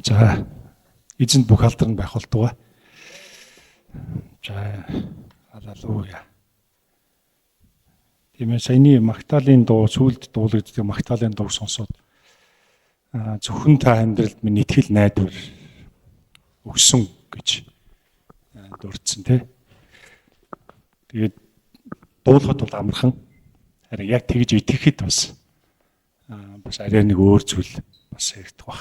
За эзэнд бүх алдар нь байх болтугай. За халелуя. Тийм ээ, саяны Магдалины дуу, сүүлд дуулагддаг Магдалины дууг сонсоод зөвхөн та амьдралд минь итгэл найдвар өгсөн гэж дурдсан тий. Тэгээд дуулахад бол амархан. Харин яг тэгж итгэхэд бас арай нэг өөр зүйл бас яригдах баг.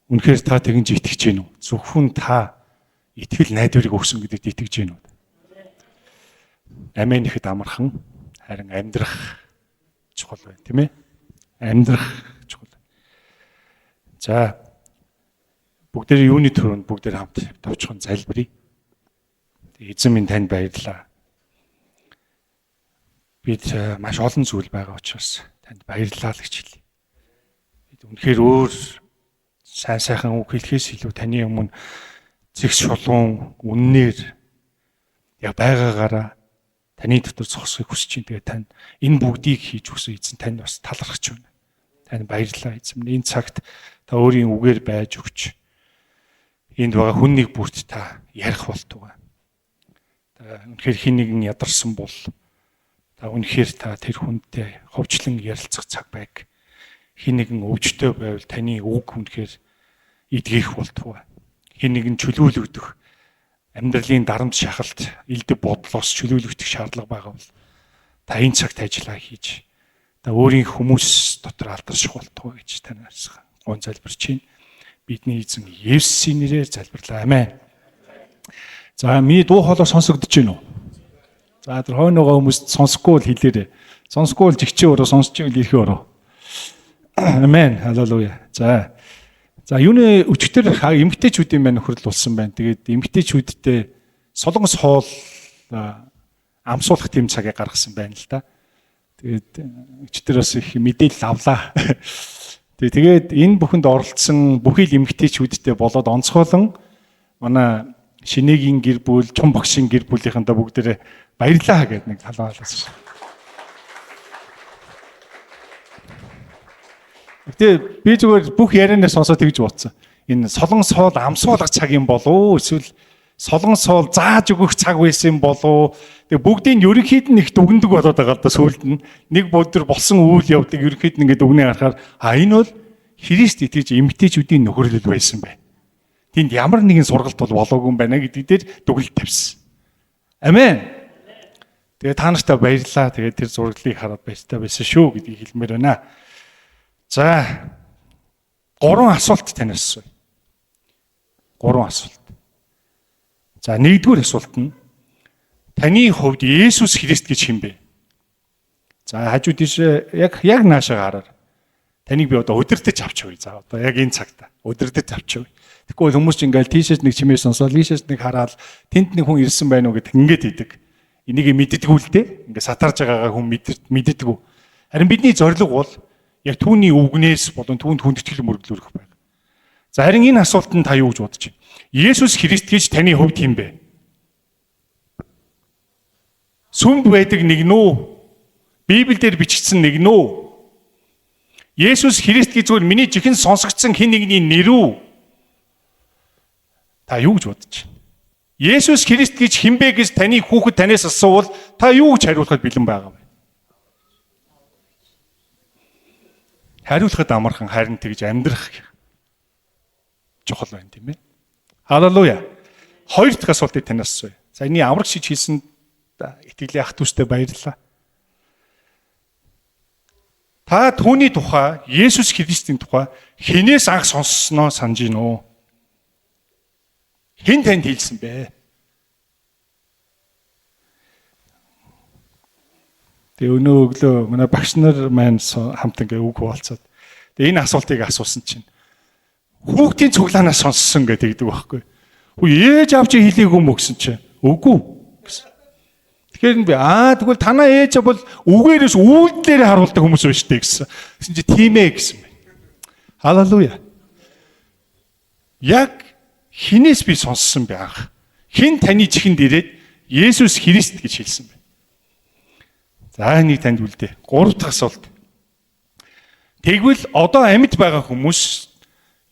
Үнэхээр та тэгж итгэж гин үү? Зөвхөн та итгэл найдварыг өгсөн гэдэгт итгэж гин үү? Амен ихэд амархан. Харин амьдрах чухал байна, тийм ээ? Амьдрах чухал. За бүгдээ юуны төрөнд бүгдээ хамт товчхон залбирая. Эзэн минь танд баярлалаа. Бид маш олон зүйл байгаа учраас танд баярлалаа л гэж хэлье. Бид үнэхээр өөр сайхан үг хэлэхээс илүү таны өмнө зэгс шулуун үннээр яг байгаагаараа таны дотор зогсохыг хүсэж байна. Тэгээ тань энэ бүгдийг хийж өгсөн эзэн танд бас талархаж байна. Танд баярлалаа эзэн. Энэ цагт та өөрийн үгээр байж өгч энд байгаа хүннийг бүрт та ярих болтугай. Та үнэхээр хин нэгэн ядарсан бол та үнэхээр та тэр хүнтэй ховчлон ярилцах цаг байг. Хин нэгэн өвчтөй байвал таны үг үнэхээр эдгэх болтугай. Хин нэгэн чөлөөлөгдөх амьдралын дарамт шахалт элдв бодлоос чөлөөлөгдөх шаардлага байгаа бол та энэ цагт ажиллаа хийж та өөрийн хүмүүс дотор алдарших болтугай гэж танаас гон залбирч байна. Бидний эзэн Есүсийн нэрээр залбирлаа. Амен. За миний дуу хоолой сонсогдож байна уу? За тэр хойноогоо хүмүүст сонсохгүй бол хэлээрэй. Сонсохгүй бол жигчээ өрөө, сонсож байвал ирэхээ өрөө. Амен. Халелуя. За юуны өчтөр эмгтээчүүдийн маань нөхрөл болсон байна. Тэгээд эмгтээчүүдтэй солонгос хоол амсуулах тийм цагийг гаргасан байна л да. Тэгээд өчтөрөөс их мэдээлэл авлаа. Тэгээд энэ бүхэнд оролцсон бүхий л эмгтээчүүдтэй болоод онцгойлон манай Шинэгийн гэр бүл, Чум багшийн гэр бүлийнхэнтэй бүгдээрээ баярлаа гэдэг нэг талаалаас. Гэтэ би зүгээр бүх ярианаа сонсоод тэгж бодсон. Энэ солонгос хоол амсуулах цаг юм болов уу? Эсвэл солонгос хоол зааж өгөх цаг байсан болов уу? Тэгээ бүгдийг нь ерөнхийд нь их дүгндэг болоод байгаа л да сүүлд нь. Нэг өдөр болсон үйл явдлыг ерөнхийд нь ингээд дүгнээ харахаар энэ бол Христ итгэж эмгтээчүүдийн нөхөрлөл байсан байна. Тэнд ямар нэгэн сургалт бол болоогүй юм байна гэдэг дээр дүгнэлт тавьсан. Амен. Тэгээ та нартай баярлалаа. Тэгээ тэр зураглалыг хараад баяртай байсан шүү гэдгийг хэлмээр байна. За 3 асуулт танаас асууя. 3 асуулт. За нэгдүгээр асуулт нь таны хувьд Есүс Христ гэж хэн бэ? За хажуу тийш яг наашаа хараар. Таныг би одоо удирдах авч явъя. За одоо яг энэ цагта удирдах авч явъя. Тэгэхгүй хүмүүс ч ингээл тийшээс нэг чимээ сонсоод ийшээс нэг хараад тэнд нэг хүн ирсэн байна уу гэдэг ингээд идэг. Энийг мэддэггүй л дээ. Ингээд сатарж байгаагаа хүн мэддэггүй. Харин бидний зорилго бол яг түүний үгнээс болон түүнд хүндэтгэл мөрөглөх байна. За харин энэ асуултанд та юу гэж бодож байна? Есүс Христ гэж таны хувьд хэн бэ? Сүмд байдаг нэг нүү? Библиэлд бичигдсэн нэг нүү? Есүс Христ гэж зүгээр миний жихэн сонсогдсон хэн нэгний нэр үү? Та юу гэж бодож байна? Есүс Христ гэж хэн бэ гэж таны хүүхэд танаас асуувал та юу гэж хариулахад бэлэн байгаа вэ? Хариулахад амархан, харин тэгж амьдрах чухал байна тийм ээ. Халелуя. Хоёр дахь асуултыг танаас асууя. За энэ авраг шиж хийсэн итгэлийн ах дүүстэй баярлалаа. Та түүний тухай, Есүс Христийн тухай хинээс анх сонссноо санаж гин үү? Хэн танд хэлсэн бэ? Тэгээ өнөө өглөө манай багш нар маань хамт ингээ үг хуваалцаад. Тэгээ энэ асуултыг асуусан чинь хүүхдийн цуглаанаас сонссон гэдэг байхгүй. Хүү ээж авч хэлээгүй мө гэсэн чинь үгүй гэсэн. Тэгэхээр би тэгвэл танаа ээж бол үгээрээс үйлдэлээр харуулдаг хүмүүс байна шүү дээ гэсэн. Гэсэн чи тийм ээ гэсэн байна. Халелуя. Яг хинээс би сонссон бэ анх? Хэн таны чихэнд ирээд Есүс Христ гэж хэлсэн бэ? За энийг танд үлдээ. 3 дахь асуулт. Тэгвэл одоо амьд байгаа хүмүүс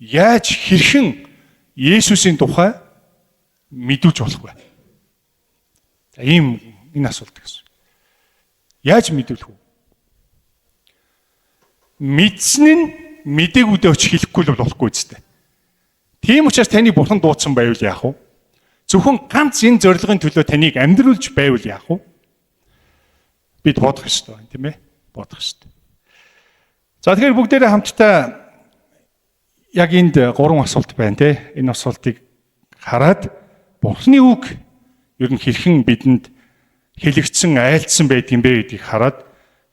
яаж хэрхэн Есүсийн тухай мэдүүлж болох вэ? За ийм энэ асуулт гэсэн. Яаж мэдүүлэх вэ? Мэдсэн нь мэдээгүүдээ очиж хэлэхгүй л болохгүй зү. Тийм учраас таны бурхан дуудсан байвал яах вэ? Зөвхөн ганц энэ зорилгын төлөө таныг амьдруулж байвал яах вэ? Бид бодох ёстой байна, тийм ээ? Бодох ёстой. За тэгэхээр бүгдээрээ хамтдаа яг энд 3 асуулт байна, тийм ээ? Энэ асуултыг хараад Бурхны үг ер нь хэрхэн бидэнд хэлэгдсэн, айлдсан байдгийм бэ гэдгийг хараад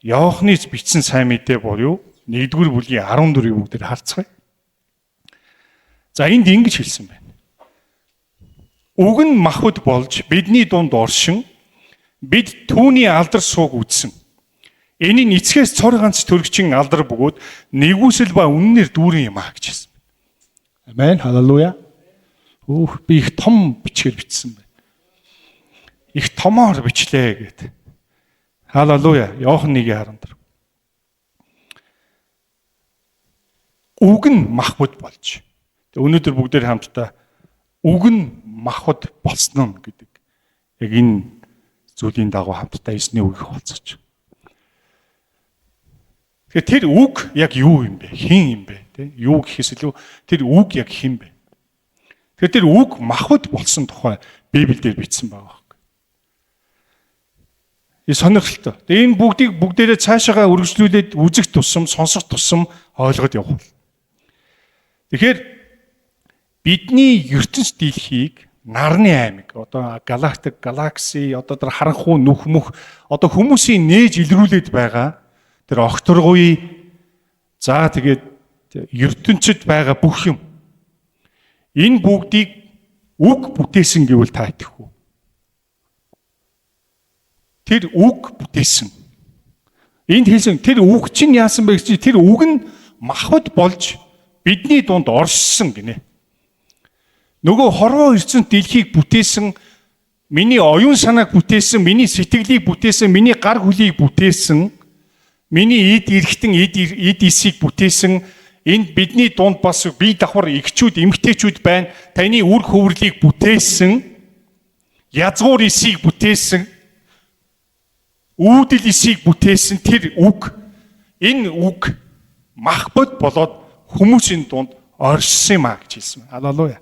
Иохны бичсэн сайн мэдээ буюу 1-р бүлгийн 14-ийг бүгдээр харцгаая. За энд ингэж хэлсэн байна. Үг нь махбод болж бидний дунд оршин бид түүний алдар сууг үзсэн. Энэ нь эцгээс цор ганц төрөгчин алдар бөгөөд нэгүсэл ба үннээр дүүрэн юм аа гэж хэлсэн. Амен. Халелуя. Би их том бичгээр бичсэн байна. Их томоор бичлээ гэдэг. Халелуя. Иохан 1:14. Үг нь махбод болж. Өнөөдөр бүгдээр хамтдаа үг нь махбод болсон нь гэдэг. Яг энэ зүйлийн дагуу хамтдаа эзний үгийг хуваалцаж. Тэгэхээр тэр үг яг юу юм бэ? Хэн юм бэ? Тэ? Юу гэхээс илүү тэр үг яг хэн бэ? Тэгэхээр тэр үг махбод болсон тухай Библиэлд бичсэн байгаа байхгүй. Энэ сонирхолтой. Энэ бүгдийг бүгдээрээ цаашаагаа үргэлжлүүлээд үзэх тусам, сонсох тусам ойлгоод явах. Тэгэхээр бидний ертөнц дэлхийг нарны аймаг, одоо галактик, галакси, одоо тэр харанхуй нүх мөх, одоо хүмүүсийн нээж илрүүлээд байгаа тэр огторгуй, за тэгээд ертөнцид байгаа бүх юм. Энэ бүгдийг үг бүтээсэн гэвэл та итгэх үү? Тэр үг бүтээсэн. Энд хэлсэн тэр үг чинь яасан бэ гэж тэр үг нь махбод болж бидний дунд оршсон гинэ. Нөгөө хорвоо ертөнц дэлхийг бүтээсэн, миний оюун санааг бүтээсэн, миний сэтгэлийг бүтээсэн, миний гар хүлийг бүтээсэн, миний эд эрхтэн эд эсийг бүтээсэн, энд бидний дунд бас бие давхар эгчүүд, эмэгтэйчүүд байна. Таны үр хөврөлийг бүтээсэн, язгуур эсийг бүтээсэн, үүдэл эсийг бүтээсэн тэр үг, энэ үг махбод болоод хүмүүсийн дунд оршсон юм а гэж хэлсэн. Халелуя.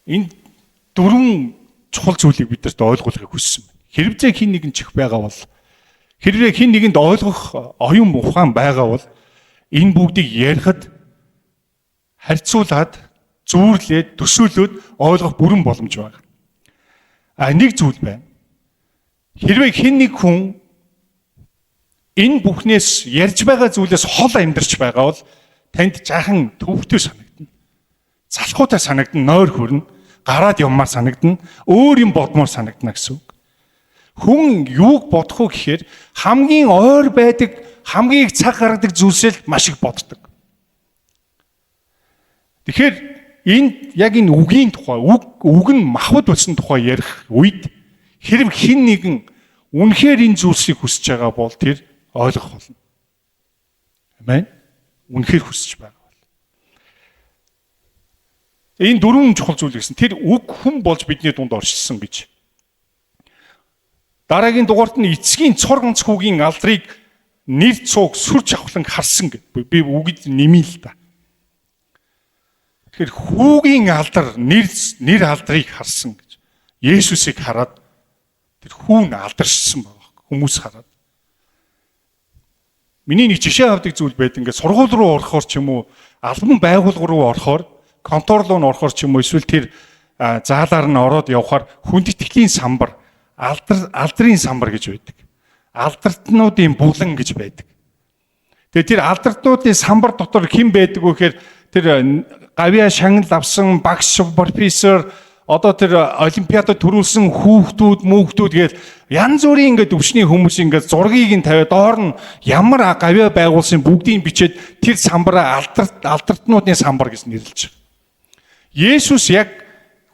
Энэ 4 чухал зүйлийг бидэрт ойлгуулахыг хүссэн байна. Хэрвээ хин нэгэн чих байгаа бол, хэрвээ хин нэгэнд ойлгох оюун ухаан байгаа бол энэ бүгдийг ярихад харьцуулаад, зүүрлээд, төсөөлөөд ойлгох бүрэн боломж байна. Нэг зүйл байна. Хэрвээ хэн нэг хүн энэ бүхнээс ярьж байгаа зүйлээс хол амьдарч байгаа бол танд жаахан төвхтэй санагдана. Залхуутай санагдана, нойр хүрнэ, гараад явмаар санагдана, өөр юм бодмоор санагдана гэсэн үг. Хүн юуг бодох вэ гэхээр хамгийн ойр байдаг, хамгийн их цаг гаргадаг зүйлсэл маш их боддог. Тэгэхээр энд яг энэ үгийн тухай, үг нь махбод болсон тухай ярих үед хэрэг хэн нэгэн үнэхээр энэ зүйлсийг хүсэж байгаа бол тэр ойлгох болно. Амен. Үнэхээр хүсэж байгаа бол. Энэ 4 чухал зүйл гэсэн. Тэр үг хүн болж бидний дунд оршилсан гэж. Дараагийн дугаарт нь эцгийн цор ганц хүүгийн алдрыг нэр цуг сүрж авахлан харсан гэв. Би үгэд нэмээ л да. Тэгэхээр хүүгийн алдар нэр алдрыг харсан гэж. Есүсийг хараад тэр хүүн алдаршсан байгаа. Хүмүүс хараад. Миний нэг жишээ авдаг зүйл байд ингээд сургууль руу орохоор ч юм уу, албан байгууллага руу орохоор, контор руу орохоор ч юм уу, эсвэл тэр заалаар нь ороод явхаар хүндэтгэлийн самбар, алдрын самбар гэж байдаг. Алдартнуудын булан гэж байдаг. Тэгээ тэр алдартнуудын самбар дотор хэн байдаг вэ гэхээр тэр гавьяа шагнал авсан багш, профессор, одоо тэр олимпиадад төрүүлсэн хүүхдүүд гээд янз бүрийн ингээд өвчний хүмүүс ингээд зургийг нь тавиад доор нь ямар гавьяа байгуулсан бүгдийг бичээд тэр самбараа алдартнуудын самбар гэж нэрлэж байгаа. Есүс яг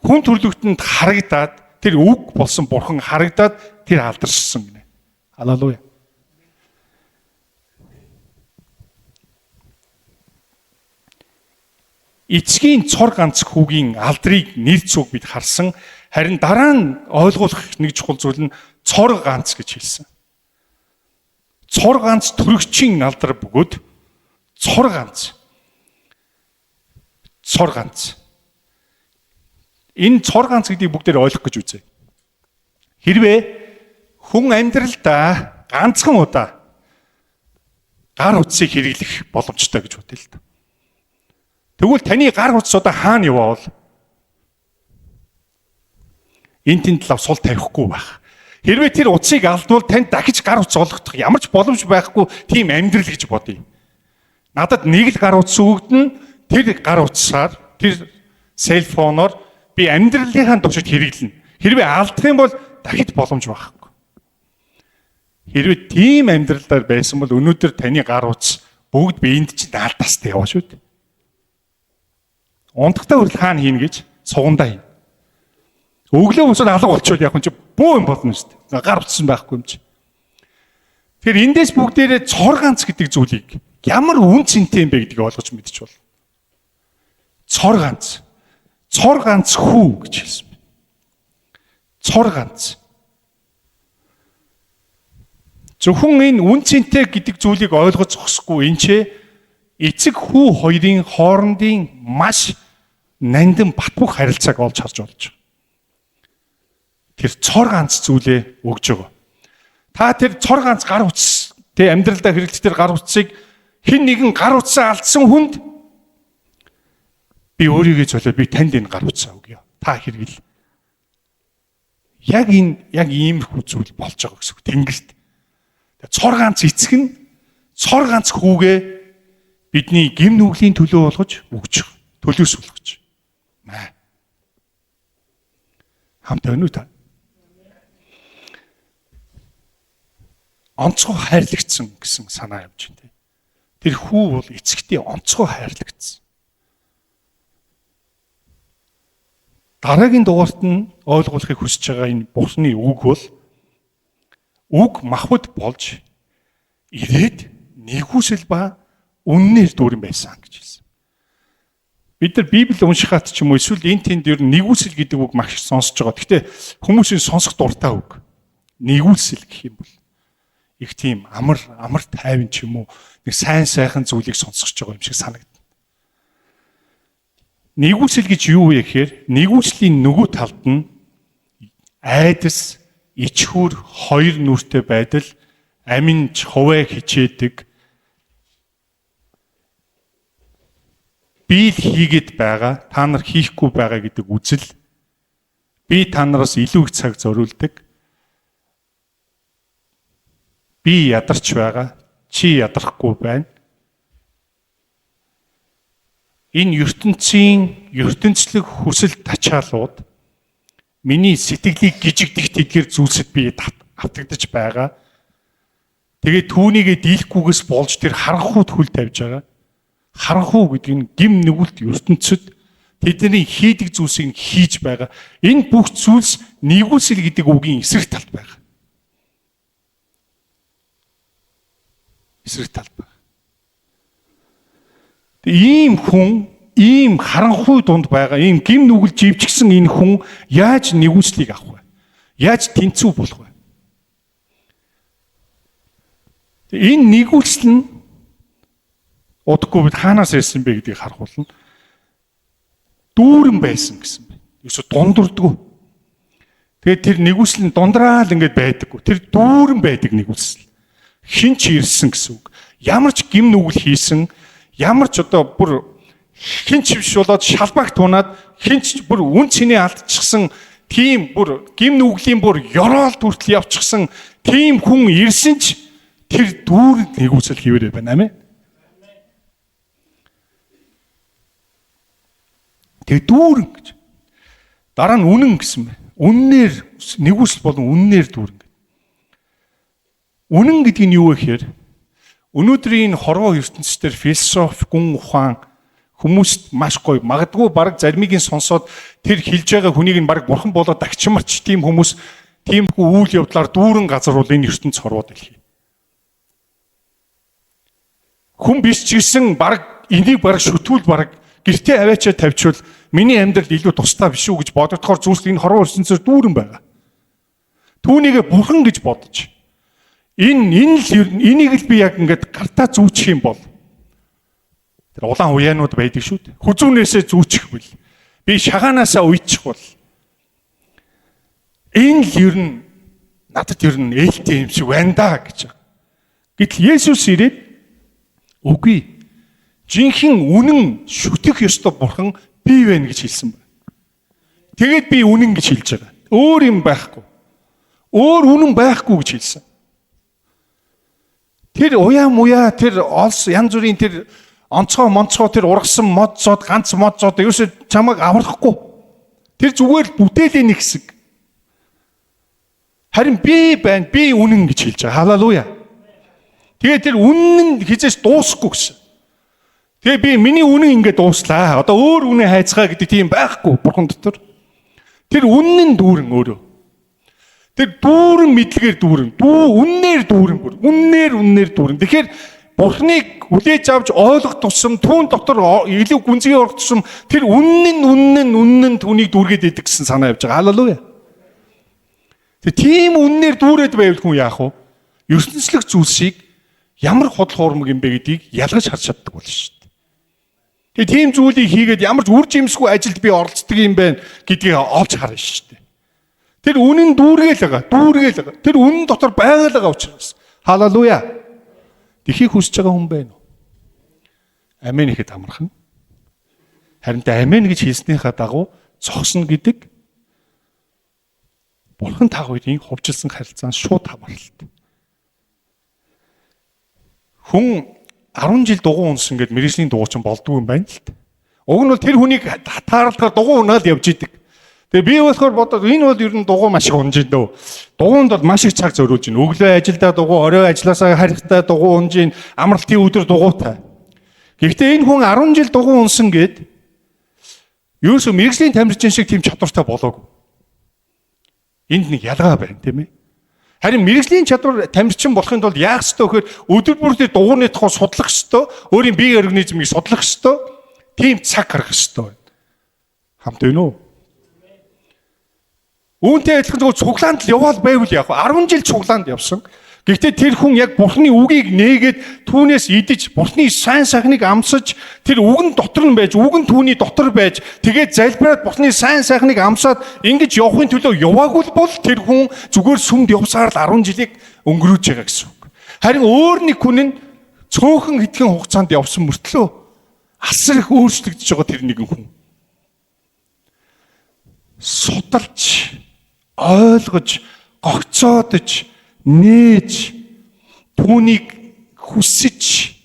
хүн төрлөختөнд харагдаад тэр үг болсон бурхан харагдаад тэр алдаршсан гинэ. Халелуя. эцгийн цор ганц хүүгийн алдрыг нэр зүг бид харсан. Харин дараа нь ойлгох нэг чухал зүйл нь цор ганц гэж хэлсэн. Цор ганц төрөгчийн алдар бөгөөд цор ганц. Цор ганц. Энэ цор ганц гэдгийг бүгдээр ойлгох гэж үзье. Хэрвээ хүн амьдралдаа ганцхан удаа гар утсыг хэрэглэх боломжтой гэж бодъё л да. Тэгвэл таны гар утас одоо хаана яваавал энэ тэнд лав сул тавихгүй байх. Хэрвээ тэр утсыг алдвал танд дахиж гар утас олгох ямар ч боломж байхгүй тийм амьдрал гэж бодъё. Надад нэг л гар утас өгдөн, тэр гар утсаар, тэр селфоноор би амьдралынхаа туршид хэрэглэнэ. Хэрвээ алдах юм бол дахиж боломж байхгүй. Хэрвээ тийм амьдралаар байсан бол өнөөдөр таны гар утас бүгд биеинд чинь алдастай яваа шүү дээ. Унтахтаа хүртэл хаана хийнэ гэж сугандаа хийнэ. Өглөө босоод алга болчихвол яг энэ бөө юм болно шүү дээ. Гар утсан байхгүй юм чи. Тэгэхээр эндээс бүгдээрээ цор ганц гэдэг зүйлийг ямар үн цэнтэй юм бэ гэдгийг ойлгож мэдчих бол. Цор ганц. Цор ганц хүү гэж хэлсэн байна. Цор ганц. Зөвхөн энэ үн цэнтэй гэдэг зүйлийг ойлгож зогсохгүй энэ ч эцэг хүү хоёрын хоорондын маш нандин батбух харилцааг олж харж болж байгаа. Тэр цор ганц зүйлээ өгж байгаа. Та тэр цор ганц гар утас тэ амьдралдаа хэрэглэх тэр гар утсыг хэн нэгэн гар утсаа алдсан хүнд би өөрийгөө золио би танд энэ гар утсаа өгье. Та хэрэгэл. Яг иймэрхүү зүйл болж байгаа гэсэн үг. Тэнгэрт. Цор ганц эцэг нь цор ганц хүүгээ бидний гим нүглийн төлөө болгож өгч байгаа. Төлөөсүүлж. Маа. Хамт өнөө та. Онцгой хайрлагдсан гэсэн санаа явж байна. Тэр хүү бол эцэгтэй онцгой хайрлагдсан. Дараагийн дугаарт нь ойлгуулахыг хүсэж байгаа энэ Бурхны үг бол үг махбод болж ирээд нэгүсэл ба үннээр дүүрэн байсан гэж хэлсэн. Бид нар Библийг уншихад ч юм уу эсвэл энэ тэнд ер нь нэгүсэл гэдэг үг маш их сонсож байгаа. Гэхдээ хүмүүсийн сонсох дуртай үг. Нэгүсэл гэх юм бол их тийм амар тайван ч юм уу нэг сайхан зүйлийг сонсгож байгаа юм шиг санагдана. Нэгүсэл гэж юу вэ гэхээр нэгүслийн нөгөө талд нь айдас, ичхүр хоёр нүртэй байдал, аминч хуваа хичээдэг би хийгээд байгаа, та нар хийхгүй байгаа гэдэг үзэл, би та нараас илүү их цаг зориулдаг, би ядарч байгаа, чи ядрахгүй байна. Энэ ертөнцлөг хүсэл тачаалууд миний сэтгэлийг гжигдэх тэдгээр зүйлсэд би автагдаж байгаа. Тэгээд түүнийгээ дийлэхгүйгээс болж тэр харанхуйд хөл тавьж байгаа. Харанхуй гэдэг нь гим нүгэлт ертөнцид тэдний хийдэг зүйлсийг хийж байгаа. Энэ бүх зүйлс нэгүсэл гэдэг үгийн эсрэг талд байгаа. Эсрэг талд байна. Ийм хүн, ийм харанхуй дунд байгаа, ийм гим нүгэл живжгсэн энэ хүн яаж нэгүслийг авах вэ? Яаж тэнцүү болох вэ? Энэ нэгүсэл нь удахгүй бид хаанаас ирсэн бэ гэдгийг харах болно. Дүүрэн байсан гэсэн байна. Ерөөсө дундурдгүй. Тэгээд тэр нэгүсэл нь дундраал ингэж байдаггүй. Тэр дүүрэн байдаг нэгүсэл. Хин ч ирсэн гэсэн үг. Ямар ч гим нүгэл хийсэн, ямар ч одоо бүр хин ч биш болоод шалбагт тунаад хин ч бүр үн цэний алдчихсан тийм бүр гим нүглийн бүр ёроол хүртэл явчихсан тийм хүн ирсэн ч тэр дүүрэн нэгүсэл хийвэрэй байна амин. Тэгээ дүүрэн гэж. Дараа нь үнэн гэсэн байна. Үннээр нэгүсэл болон үннээр дүүрэн. Үнэн гэдэг нь юу вэ гэхээр өнөөдрийн хорвоо ертөнцийн философи, гүн ухаан хүмүүст маш гоё. Магадгүй баг заримыг нь сонсоод тэр хэлж байгаа хүнийг нь баг бурхан болоод агчмарч тийм хүмүүс тиймхүү үйл явдлаар дүүрэн газар бол энэ ертөнц хорвоо дэлхий. Хүн биш ч гэсэн баг энийг баг шүтүүл баг гэртээ аваачаа тавьчвал миний амьдрал илүү тустай биш үү гэж бодогдохоор зүйлс энэ хорвоо ертөнцөөр дүүрэн байгаа. Түүнийгээ бурхан гэж бодож энийг л би яг ингээд гартаа зүүчих юм бол тэр улаан уяанууд байдаг шүү дээ. Хүзүүнээсээ зүүчих бил би шагаанасаа уйчих бол энэ л ер нь надад ер нь ээлтэй юм шиг байна да гэж. Гэтэл Есүс ирээд үгүй жинхэнэ үнэн шүтэх ёстой бурхан би байна гэж хэлсэн байна. Тэгээд би үнэн гэж хэлж байгаа. Өөр юм байхгүй. Өөр үнэн байхгүй гэж хэлсэн. Тэр уяа муяа тэр олс янз бүрийн тэр онцгой монцгой тэр ургасан модцоод ганц модцоод ерөөсөө чамайг аврахгүй. Тэр зүгээр бүтээлийн нэг хэсэг. Харин би байна, би үнэн гэж хэлж байгаа. Халелуя. Тэгээд тэр үнэн хизээс дуусахгүй гэсэн. Тэгээ би миний үнэн ингээд дууслаа. Одоо өөр үнэ хайцгаа гэдэг тийм байхгүй бурхан дотор. Тэр үнэн дүүрэн өөрөө. Тэр дүүрэн мэдлэгээр дүүрэн. Үннээр дүүрэн бүр. Үннээр дүүрэн. Тэгэхээр бурханыг хүлээж авч ойлгох тусам түүн дотор илүү гүнзгий орох тусам тэр үнэн түүнийг дүүргээд идэг гэсэн санаа явж байгаа. Халелуя. Тэгээ тийм үннээр дүүрээд байвал хүн яах вэ? ертөнцлөх зүйлсийг ямар худал хуурмаг юм бэ гэдгийг ялгаж харж чаддаг болно шүү дээ. Тэгээ тийм зүйлийг хийгээд ямар ч үр жимсгүй ажилд би оролцдог юм байна гэдгийг олж харна шүү дээ. Тэр үнэн дүүргээл байгаа. Тэр үнэн дотор байгаа учраас. Халелуя. Тэхийг хүсэж байгаа хүн байна уу? Амен гэхэд амархан. Харин амен гэж хэлснийхаа дагуу зогсно гэдэг бурхан таг хоёрын хувьчилсан харилцаанд шууд хамааралтай. Хүн 10 жил дугуй унсан гэд мэргэжлийн дугуйчин болдгүй юм байна л та. Уг нь бол тэр хүнийг тааруулахаар дугуй унаал явж идэг. Тэгээ би болохоор бодоод энэ бол ер нь дугуй маш их унж ин дөө. Дугуйнд бол маш их цаг зориулж ин. Өглөө ажилдаа дугуй, орой ажилласаа харихтаа дугуй унж ин, амралтын өдөр дугуйтай. Гэхдээ энэ хүн 10 жил дугуй унсан гэд ерөөсөө мэргэжлийн тамирчин шиг тийм чадвартай болоогүй. Энд нэг ялгаа байна тийм ээ. Харин мэргэжлийн чадвар тамирчин болохын тулд яах ёстой вэхээр өдөр бүр тэр дугуйны тухай судлах ёстой, өөрийн бие организмыг судлах ёстой, тийм цаг гаргах ёстой байна. Хамт байна уу? Үүнтэй адилхан зөвхөн цуглаанд л яваал байвал яах вэ? 10 жил цуглаанд явсан. Гэхдээ тэр хүн яг бурхны үгийг нээгээд түүнээс идэж, бурхны сайн сайхныг амсаж, тэр үг нь дотор нь байж, үг нь түүний дотор байж, тэгээд залбираад бурхны сайн сайхныг амсаад ингэж явахын төлөө яваагүй бол тэр хүн зүгээр сүмд явсаар л 10 жилийг өнгөрөөж байгаа гэсэн үг. Харин өөр нэг хүн нь цөөхөн хэдхэн хугацаанд явсан мөртлөө асар их өөрчлөгдөж байгаа тэр нэгэн хүн. Судалж, ойлгож, гогцоодож, нээж түүнийг хүсэж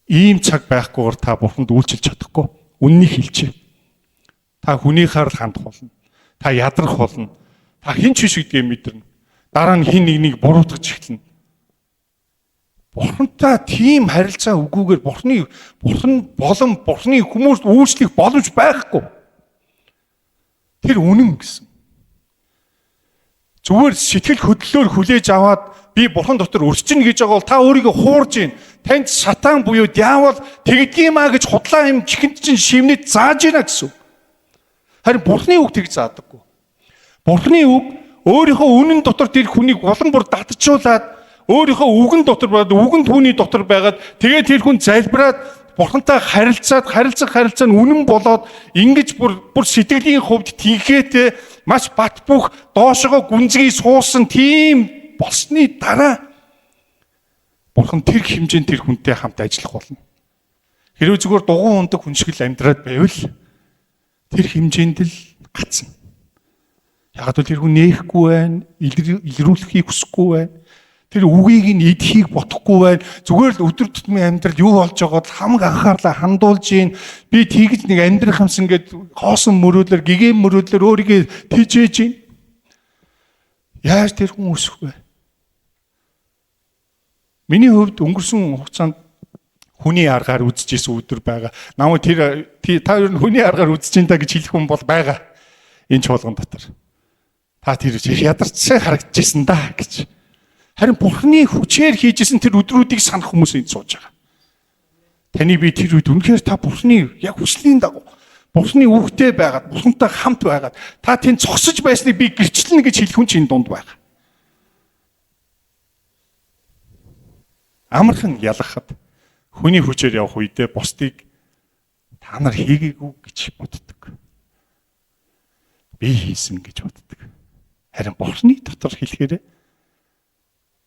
ийм цаг байхгүйгээр та бурханд үйлчилж чадахгүй. Үннийг хэлчихэ. Та хүнийхээр хандах болно. Та ядрах болно. Та хэн ч биш гэдгийг мэдэрнэ. Дараа нь хин нэгнийг буруутгаж эхэлнэ. Бурхантай тийм харилцаа үгүйгээр бурхан болон бурханы хүмүүст үйлчлэх боломж байхгүй. Тэр үнэн гэсэн. Зүгээр сэтгэл хөдлөлөөр хүлээж аваад би бурхан дотор өрчнө гэж байгаа бол та өөрийгөө хуурж гин. Танд сатан буюу диавол тэгдгийм аа гэж худлаа юм чихэнд чинь шивнэд зааж гинэ гэсэн. Харин бурханы үг тэг заадаггүй. Бурханы үг өөрийнхөө үнэн дотор тэр хүнийг улам бүр датжуулаад өөрийнхөө үгэн дотор байгаад үгэн түүний дотор байгаад тэгээд тэр хүн залбираад бурхантай харилцаа нь үнэн болоод ингэж бүр сэтгэлийн хувьд тийхээтэй маш бат бөх доошогоо гүнзгий суусан тийм болсны дараа бурхан тэр хэмжээнд тэр хүнтэй хамт ажиллах болно. Хэрвээ зүгээр дугуй ундаг хүн шиг л амьдраад байвал тэр хэмжээнд л гацна. Яг л тэр хүн нээхгүй байна, илрүүлэхийг хүсэхгүй байна. Тэр үгийг нь идэхийг бодохгүй байна. Зүгээр л өдөр тутмын амьдрал юу болж байгааг хамаг анхаарлаа хандуулж гин. Би тэгж нэг амьдрах юмсан гэд хоосон мөрөөдлөөр, гэгээн мөрөөдлөөр өөрийгөө тэжээж гин. Яаж тэр хүн өсөх вэ? Миний хувьд өнгөрсөн хугацаанд хүний аргаар үзэж исэн өдөр байгаа. Намайг та ер нь хүний аргаар үзэж ин та гэж хэлэх хүн бол байгаа. Энэ чуулган дотор. Та тэр ядарчсан харагдчихсан да гэж. Харин бурхны хүчээр хийжсэн тэр өдрүүдийг санах хүмүүс энд сууж байгаа. Таны бие тэр үед үнэхээр та Бурхны яг хүслийн дагуу Бурхны үгтэй байгаад, Бурхантай хамт байгаад та тэнд зогсож байсныг би гэрчлэнэ гэж хэлэх хүн чинь дунд байгаа. Амархан ялгахад хүний хүчээр явах үедээ бусдыг та нар хийгээгүй гэж боддог. Би хийсэн гэж боддог. Харин Бурхны дотор хэлэхээр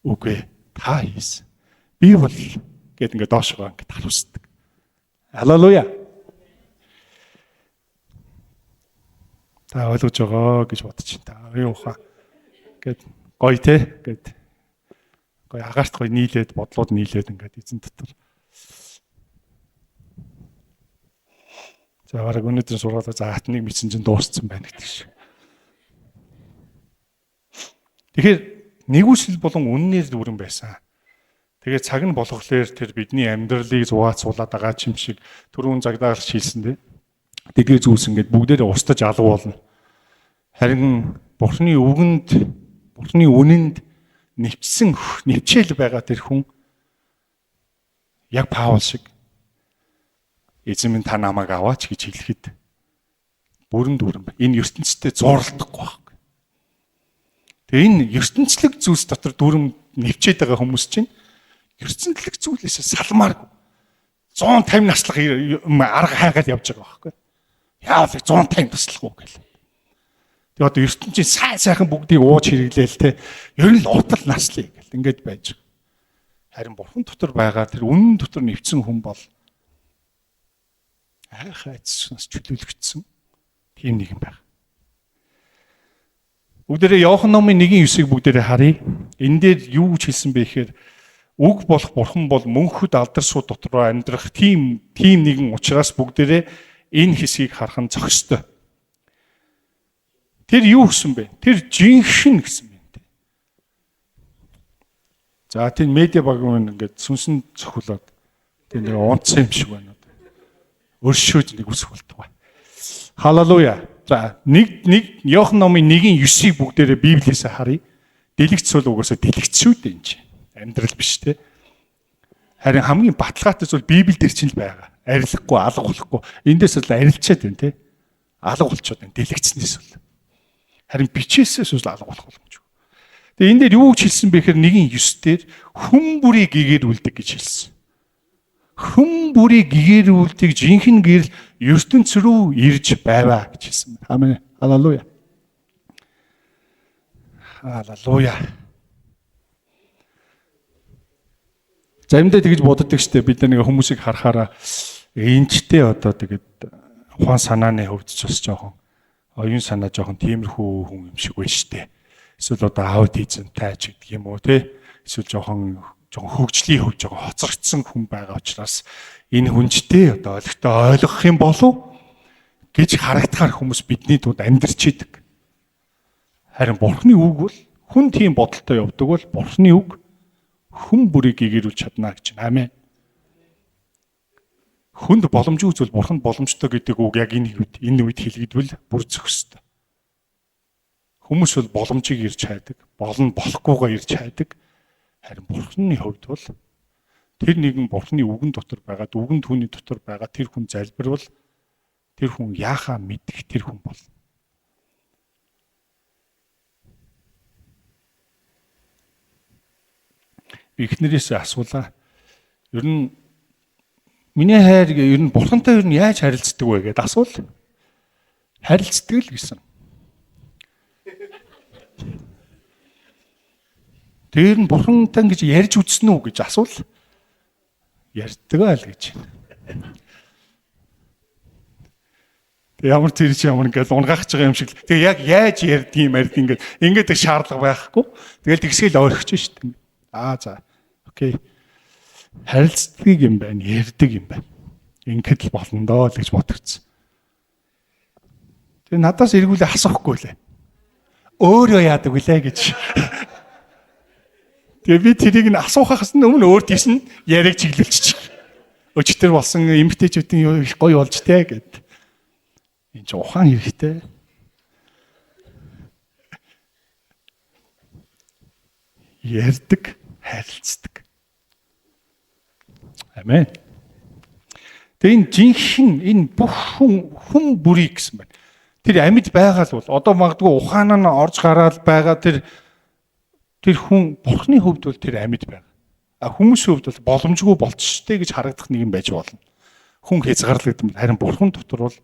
үгүй та хийсэн. Би бол гэд ингээд доошгоо ингээд харуулдаг. Халелуя. Та ойлгож байгаа гэж бодож байна. Та юу хаа гэд гоё те гэд гоё агаарт гоё нийлээд бодлууд нийлээд ингээд эзэн дотор. За бараг өнөөдөр сургаалаа заатныг мэдсэн чинь дууссан байна гэдэг шиг. Тэгэхээр нэгүсэл болон үннээр дүрэн байсан. Тэгээд цаг нь болохоор тэр бидний амьдралыг зугаацуулаад байгаа юм шиг түрүүн загдаагалж хийсэн дээ. Тэгээ зүйлс ингээд бүгдээрээ устж алга болно. Харин Бурхны үгэнд, Бурхны үнэнд нэвчээл байгаа тэр хүн яг Паул шиг эзэн минь та намайг аваач гэж хэлэхэд бүрэн дүүрэн энэ ертөнцтэй зууралдахгүй байхгүй. Тэгээ энэ ертөнцлөг зүйлс дотор дүүрэн нэвчээд байгаа хүмүүс чинь ертөнцлөг зүйлээс салмааргүй 150 наслах арга хайгаад явж байгаа байхгүй. Яавал 150 наслахгүй гэл. Тэгээ одоо ертөнцийн сайхан бүгдийг ууж хэрэглээл те. Ер нь л утал наслая гэл ингээд байж байгаа. Харин Бурхан дотор байгаа тэр үнэн дотор нэвчсэн хүн бол хайцснаас чөлөөлөгдсөн тийм нэгэн байна. Бүгдээрээ Иохан номын 1:9-ыг бүгдээрээ харъя. Энэ дээр юу гэж хэлсэн бэ гэхээр үг болох Бурхан бол мөнхөд алдар суу дотроо амьдрах тийм нэгэн учраас бүгдээрээ энэ хэсгийг харах нь зохистой. Тэр юу гэсэн бэ? Тэр жинхэнэ гэсэн юм. За тийм медиа баг ингээд сүнсэн цохиулаад тийм нэг унтсан юм шиг байна. Өршөөж нэг үсэх болтугай. Халелуя. За нэг Иохан номын 1:9-ийг бүгдээрээ Библиэсээ харъя. Дэлгэц бол угаасаа дэлгэц шүү дээ энэ чинь. Амьдрал биш те. Харин хамгийн баталгаатай зүйл Библи дээр чинь л байгаа. Арилахгүй, алга болохгүй. Эндээс л арилчаад байна те. Алга болчиход байна. Дэлгэцнээс бол. Харин бичээсээс бол алга болох боломжгүй. Тэгээ энэ дээр юу гэж хэлсэн бэ гэхээр 1:9 дээр хүн бүрийг гэгэрүүлдэг гэж хэлсэн. Хүн бүрийг гэгэрүүлдэг жинхэнэ гэрэл ертөнц рүү ирж байваа гэж хэлсэн. Амен. Халелуя. Халелуя. За юмдаа тэгж боддог штеп бид нэг хүмүүсийг харахаараа энчтэй одоо тэгээд ухаан санааны хөвд ч бас жоохон оюун санаа жоохон тиймэрхүү хүн юм шиг байна штеп. Эсвэл одоо аутизмтай ч гэдэг юм уу те. Эсвэл жоохон хөгжлийн хөв жоохон хоцрогдсон хүн байгаа учраас энэ хүнчтэй одоо ойлгох юм болов гэж харагдахаар хүмүүс бидний дунд амьдарч идэг. Харин Бурхны үг бол хүн тийм бодолтой явдаг бол Бурхны үг хүн бүрийг гэгэрүүлж чадна гэж байна. Амен. Хүнд боломжгүй зүйл Бурханд боломжтой гэдэг үг яг энэ үед хэлэгдвэл бүр зохистой. Хүмүүс бол боломжийг ирж хайдаг, болохгүйгээ ирж хайдаг. Харин Бурхны хувьд бол тэр нэгэн Бурхны үгэн дотор байгаа, үгэн түүний дотор байгаа тэр хүн залбирвал тэр хүн яахаа мэдэх тэр хүн бол. Эхнэрээс асуулаа. Ер нь миний хайр ер нь Бурхантай ер нь яаж харилцдаг вэ гэдээ асуул. Харилцдаг л гэсэн. Тэр нь Бурхантай гэж ярьж үзсэн үү гэж асуул. Ярьдаг аа л гэж. Тэг ямар тэр чи ямар ингээд унгаах гэж байгаа юм шиг. Тэг яг яаж ярьдаг юм ингээд шаардлага байхгүй. Тэгэл тэгсгээл ойрхож шít. За. Окей. Харилцдаг юм байна, ярьдаг юм байна. Ингээд л болно доо л гэж бодогдсон. Тэг надаас эргүүлээ асуухгүй лээ. Өөрөө яадаг вүлээ гэж. Тэгээ би тэрийг нь асуухаас өмнө өөр тийш нь яриаг чиглүүлчих. Өчтөр болсон эмгтээчүүдийн их гоё болж тээ гэд. Энд ч ухаан хэрэгтэй. Ярьдаг, харилцдаг. Амен. Тэгээ энэ жинхэнэ энэ бүх хүн бүрийг гэсэн байна. Тэр амьд байгаа л бол одоо магадгүй ухаанаа нь орж гараад байгаа тэр хүн Бурхны хувьд бол тэр амьд байгаа. А хүмүүсийн хувьд бол боломжгүй болцштэй гэж харагдах нэг юм байж болно. Хүн хязгаарлагдсан харин Бурхан дотор бол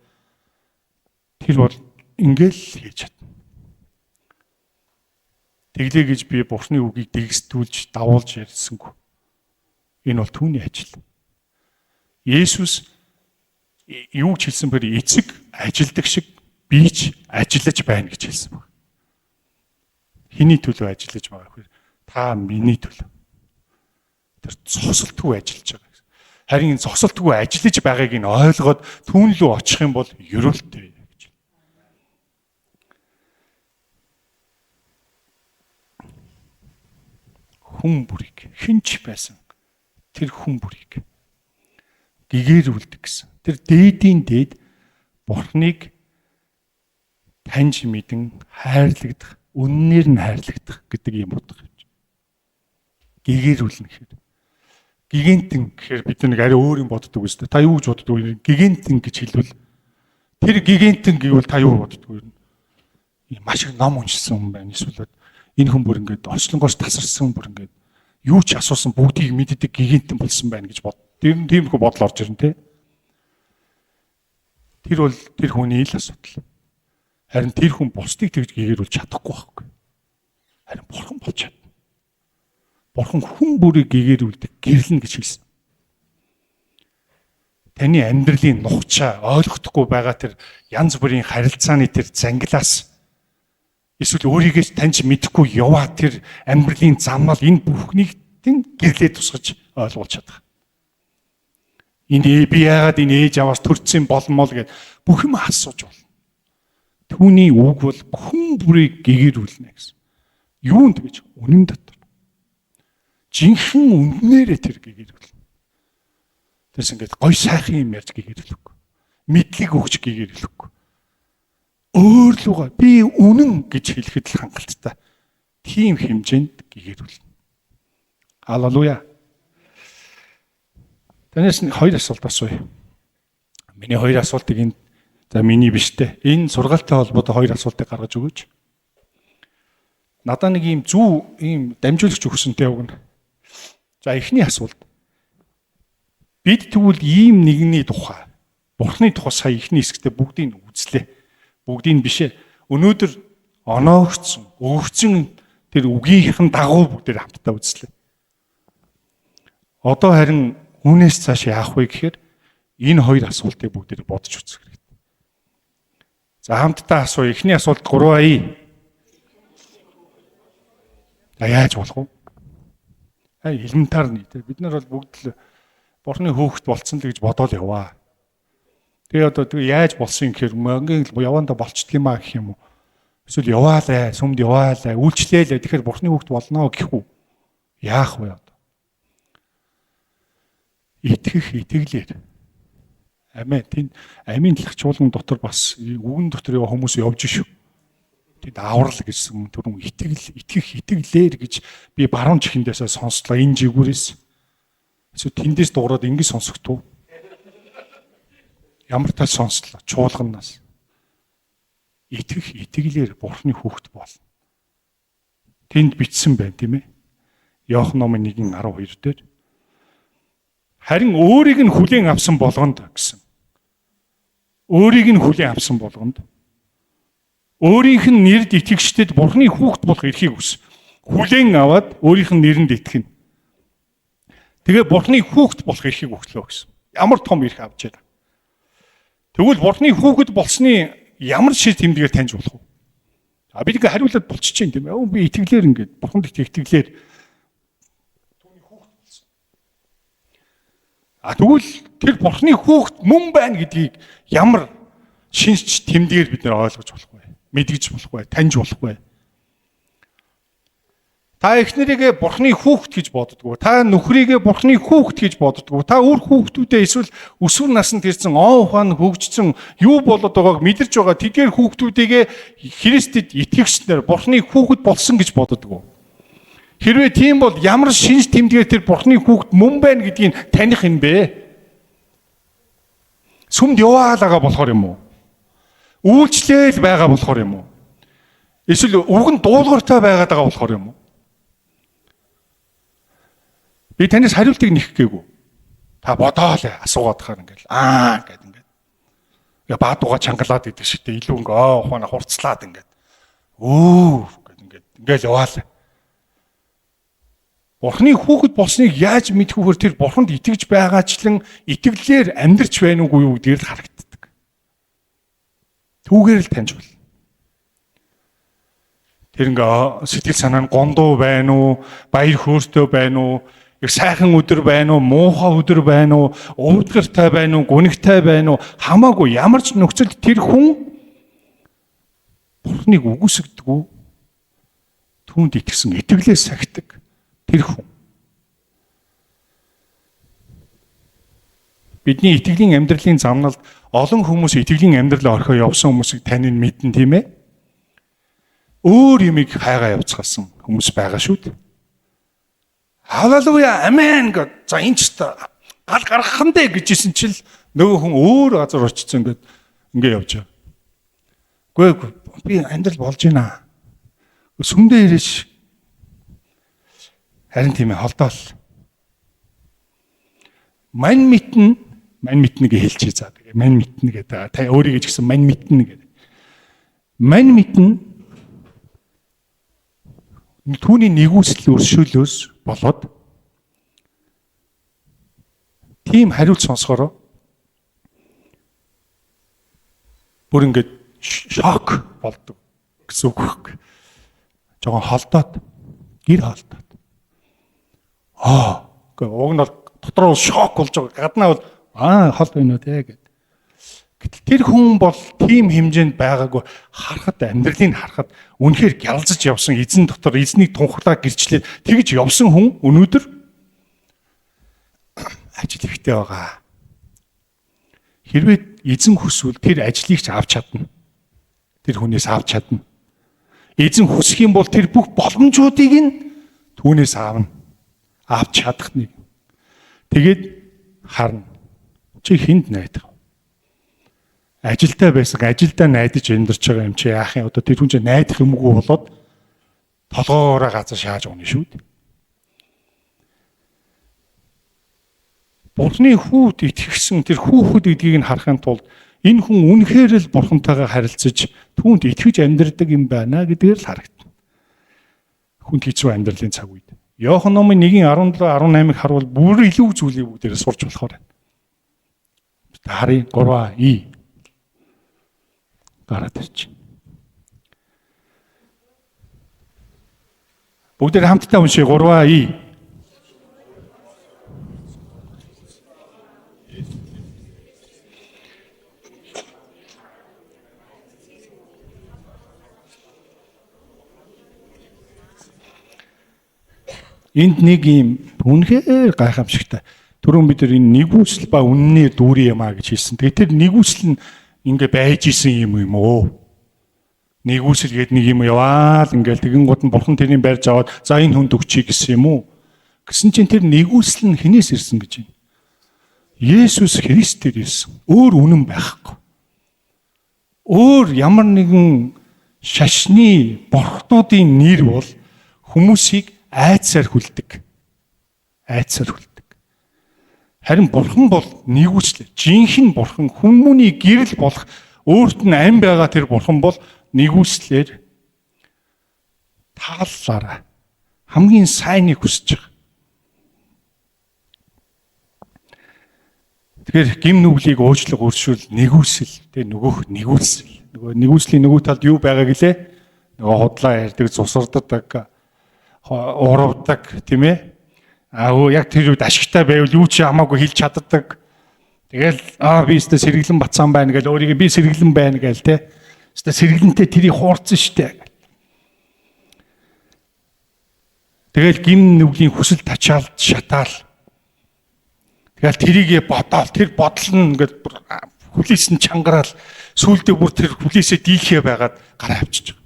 тэр бол ингээл хийж чадна. Тэглээ гэж би Бурхны үгийг дэгсдүүлж давуулж ярьсангүй. Энэ бол түүний ажил. Есүс юу ч хэлсэн бэр эцэг ажилдаг шиг би ч ажиллаж байна гэж хэлсэн баг. Хиний төлөө ажиллаж байгаа вэ? Та миний төлөө. Тэр зогсолтгүй ажиллаж байгаа. Харин зогсолтгүй ажиллаж байгааг нь ойлгоод түүн лөө очих юм бол ерөөлтэй гэж. Хүн бүрийг хинч байсан тэр хүн бүрийг гэгэрүүлдэг гэсэн. Тэр дээдийн дээд Бурхныг таньж мэдэн хайрлагдах, үннээр нь хайрлагдах гэдэг юм утга юм. Гэгэрүүлнэ гэхээр. Гигантин гэхээр бид нэг арай өөр юм боддог үстэй. Та юу гэж боддог вэ? Гигантин гэж хэлвэл тэр гигантин гэвэл та юу боддог вэ? Маш их ном уншсан хүн байна. Эсвэл энэ хүн бүр ингээд орчлонгоос тасарсан бүр ингээд юу ч асуусан бүгдийг мэддэг гигантин болсон байна гэж бод. Тиймэрхүү бодол орж ирнэ те. Тэр бол тэр хүний л асуудал. Харин тэр хүн бусдыг тэгж гэгэрүүлж чадахгүй байхгүй. Харин Бурхан болж чадна. Бурхан хүн бүрийг гэгэрүүлдэг гэрлэн гэж хэлсэн. Таны амьдралын нухчаа ойлгохдохгүй байгаа тэр янз бүрийн харилцааны тэр зангилаас эсвэл өөрийгөө таньж мэдэхгүй яваа тэр амьдралын замнал энэ бүхнийг гэрлээ тусгаж ойлгуулж чадах. Энэ би яагаад энэ ээж аваас төрсөн болмол гэд бүх юм асууж болно. Түүний үг бол хүн бүрийг гэгэрүүлнэ гэсэн. Юунд гэж үнэн дотор. Жинхэнэ үннээрээ тэр гэгэрүүлнэ. Тэрс ингээд гой сайхан юм ярьж гэгэрүүлэхгүй. Мэдлэг өгч гэгэрүүлэхгүй. Өөр лугаа би үнэн гэж хэлэхэд л хангалттай. Тийм хэмжээнд гэгэрүүлнэ. Халелуя. Танаас хоёр асуулт асууя. Миний хоёр асуултыг энэ за миний биш те. Энэ сургаалтай холбоотой хоёр асуултыг гаргаж өгөөч. Надаа нэг ийм зүү ийм дамжуулагч өгсөнтэй өгнө. За эхний асуулт. Бид тэгвэл ийм нэгний тухай Бурхны тухай сая эхний хэсэгтээ бүгдийг үзлээ. Бүгдийг бишээ. Өнөөдөр оноогдсон, өгцөн тэр үгийнхэн дагуу бүгдээр хамтдаа үзлээ. Одоо харин үүнээс цааш яах вэ гэхээр энэ хоёр асуултыг бүгдээр бодож үзэх хэрэгтэй. За хамтдаа асуу. Эхний асуулт 3 яаж болох вэ? Элементарны. Бид нар бол бүгд л Бурхны хөөхт болцсон л гэж бодоод яваа. Тэгээ одоо яаж болсон гэхээр мөнгөний явандаа болчдөг юм а гэх юм уу? Эсвэл яваалаа, сүмд яваалаа, үйлчлээлээ. Тэгэхээр Бурхны хөөхт болно гэх үү? Яах вэ одоо? Итгэх итгэлээр. Амен. Тэнд амийн лагчуулган дотор бас үгэн дотор яваа хүмүүс явж шүү. Тэнд аврал гэсэн түрүүн итгэх итгэлээр гэж би баруун чихэндээсээ сонслоо энэ жигүүрээс. Эсвэл тэндээс дуурайд ингэ сонсогдов. Ямар тал сонслоо чуулганаас. Итгэх итгэлээр Бурхны хөөхт бол. Тэнд бичсэн байна тийм ээ. Иохан номын 1:12 дээр. Харин өөрийг нь хүлээн авсан болгонд гэсэн. Өөрийг нь хүлээн авсан болгонд өөрийнх нь нэрд итгэгчдэд Бурхны хүүхэд болох эрхийг өгсөн. Хүлээн аваад өөрийнх нь нэрэнд итгэнэ. Тэгээ Бурхны хүүхэд болох эрхийг өглөө гэсэн. Ямар том эрх авч байна. Тэгвэл Бурхны хүүхэд болсны ямар шил тэмдгээр таньж болох вэ? А бид ингээ хариулаад болчих чинь тийм ээ. Би итгэлээр ингээд Бурханд итгэлээр түүний хүүхэд болсон. А тэгвэл тэр Бурхны хүүхэд мөн байна гэдгийг ямар шинж тэмдгээр бид нэр ойлгож болох вэ? Мэдгэж болох вэ? Таньж болох вэ? Та эхнэрийгээ Бурхны хүүхэд гэж боддгоо. Та нөхрийгээ Бурхны хүүхэд гэж боддгоо. Та өөр хүүхдүүдээ эсвэл өсвөр наснд ирсэн он ухаан хөгжсөн юу болоод байгааг мэдэрч байгаа тэдгээр хүүхдүүдийгээ Христэд итгэгчнэр Бурхны хүүхэд болсон гэж боддгоо. Хэрвээ тийм бол ямар шинж тэмдгээр тэр Бурхны хүүхэд мөн байна гэдгийг таних юм бэ? Сүмд яваалага болохоор юм уу? Үйлчлээл байгаа болохоор юм уу? Эсвэл үг нь дуулууртай байгаад байгаа болохоор юм уу? Би танаас хариултыг нэх гээгүй. Та бодоол асуугаад хаар ингээл гэд ингээд. Ингээ баадууга чангалаад идэг шигтэй илүү ингээ ухаана хурцлаад ингээд. Гэд ингээл яваал. Бурхны хүүхэд болсныг яаж мэдхүүгээр тэр бурханд итгэж байгаачлан итгэлээр амьдрч байна уугүй юу гэдгээр л харагддаг. Түүгээр л таньж бол. Тэр ингээ сэтгэл санаа нь гондуу байна уу, баяр хөөртэй байна уу, их сайхан өдөр байна уу, муухай өдөр байна уу, өвдгөртэй байна уу, гүнигтэй байна уу, хамаагүй ямар ч нөхцөлд тэр хүн Бурхныг үгүйсгдэг үү? Түүнд итгэсэн итгэлээс сахидаг тэр хүн. Бидний итгэлийн амьдралын замналд олон хүмүүс итгэлийн амьдралаа орхио явсан хүмүүсийг тань мэдэн тийм ээ. Өөр юмыг хайгаа явцгаасан хүмүүс байгаа шүү дээ. Халелуя, амен гэд. За энэ ч гал гаргах нь дээ гэжсэн чил нөгөө хүн өөр газар очсон ингээ явж байгаа. Үгүй би амьдрал болж байна. Сүмдээ ирээш. Харин тийм ээ холдоол. Мань мэднэ гэж хэлчихье за. Мань мэднэ гэдэг. Та өөрийгөө ч гэсэн мань мэднэ гэдэг. Мань мэднэ түүний нэгүсэл өршөөлөөс болоод тийм хариулт сонсохороо бүр ингээд шок болдог гэсэн үг байхгүй. Жогон холдоод гэр холдоод. Уг нь бол дотроо шок болж байгаа. Гаднаа бол холд байна уу те гэд. Гэтэл тэр хүн бол тийм хэмжээнд байгаагүй харахад амьдралыг харахад үнэхээр гялзаж явсан эзэн дотор эзнийг тунхлаа гэрчлээд тэгж явсан хүн өнөөдөр ажил ихтэй байгаа. Хэрвээ эзэн хүсвэл тэр ажлыг ч авч чадна. Тэр хүнээс авч чадна. Эзэн хүсэх юм бол тэр бүх боломжуудыг нь түүнээс аавна. Авч чадах нэг. Тэгээд харна. Чи хүнд найдах. Ажилдаа байсан, ажилдаа найдаж амьдарч байгаа юм чи яах юм? Одоо тэр хүн чинь найдах юмгүй болоод толгоороо газар шааж өгнө шүү дээ. Бурхны хүүд итгэсэн тэр хүүхэд гэдгийг нь харахын тулд энэ хүн үнэхээр л Бурхантайгаа харилцаж түүнд итгэж амьдардаг юм байна гэдгээр л харагдана. Хүнд хэцүү амьдралын цаг үед. Иохан номын 1:17 18-ыг харуул бүр илүү зүйлийг бүгдээрээ сурч болохоор байна. Харин 3 гараад ирж байна. Бүгдээр хамтдаа уншия 3 Энд нэг юм үнэхээр гайхамшигтай. Түрүүн бид нар энэ нэгүсэл ба үннээр дүүрэн юм а гэж хэлсэн. Тэгээд тэр нэгүсэл нь ингээ байж исэн юм уу? Нэгүсэл гээд нэг юм яваал ингээл тэгэн гот нь бурхан тэрийг барьж аваад за энэ хүнд өгчий гэсэн юм уу? Гэсэн чинь тэр нэгүсэл нь хинээс ирсэн гэж байна. Есүс Христээр ирсэн. Өөр үнэн байхгүй. Өөр ямар нэгэн шашны бурхнуудын нэр бол хүмүүсийг айцсаар хүлдэг. Айцсаар хүлдэг. Харин бурхан бол нэгүслээ. Жинхэнэ бурхан хүмүүний гэрэл болох өөрт нь ам байгаа тэр бурхан бол нэгүслээр тааллаараа хамгийн сайныг хүсэж байгаа. Тэгэхээр гим нүглийг уучлах өршөөл нэгүсэл тэгээ нөгөөх нэгүсэл. Нөгөө нэгүслийн нөгөө талд юу байгаа гэлээ? Нөгөө худлаа ярьдаг, цусардаг, уурвдаг тийм ээ. Яг тэр үед ашигтай байвал юу ч хамаагүй хэлж чаддаг. Тэгэл би өстө сэргэлэн бацсан байна гэж өөрийгөө би сэргэлэн байна гээл те. Өстө сэргэлэнтэй тэрийг хуурцсан штэ. Тэгэл гим нүглийн хүсэл тачаалд шатаал. Тэгэл тэрийгэ бодоол тэр бодол нь ингээд хүлээс нь чангараал сүүлдээ бүр тэр хүлээсээ дийлхээ байгаад гараа авчиж байгаа.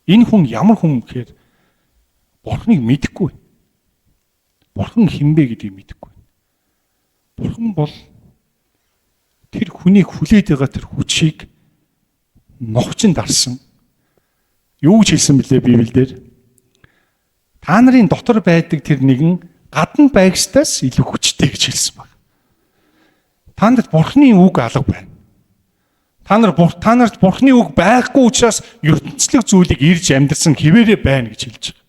Энэ хүн ямар хүн гэхээр Бурхныг мэдэхгүй. Бурхан хинбэ гэдгийг мэдэхгүй. Бурхан бол хүнийг хүлээд байгаа тэр хүчийг нухчин дарсан. Юу гэж хэлсэн бэлээ Библиэлд? Та нарын дотор байдаг тэр нэгэн гадна байгстаас илүү хүчтэй гэж хэлсэн баг. Та нарт Бурхны үг алга байна. Та нарт Бурхны үг байхгүй учраас ертөнцлөг зүйлийг ирж амьдсан хിവэрэ байна гэж хэлж байгаа.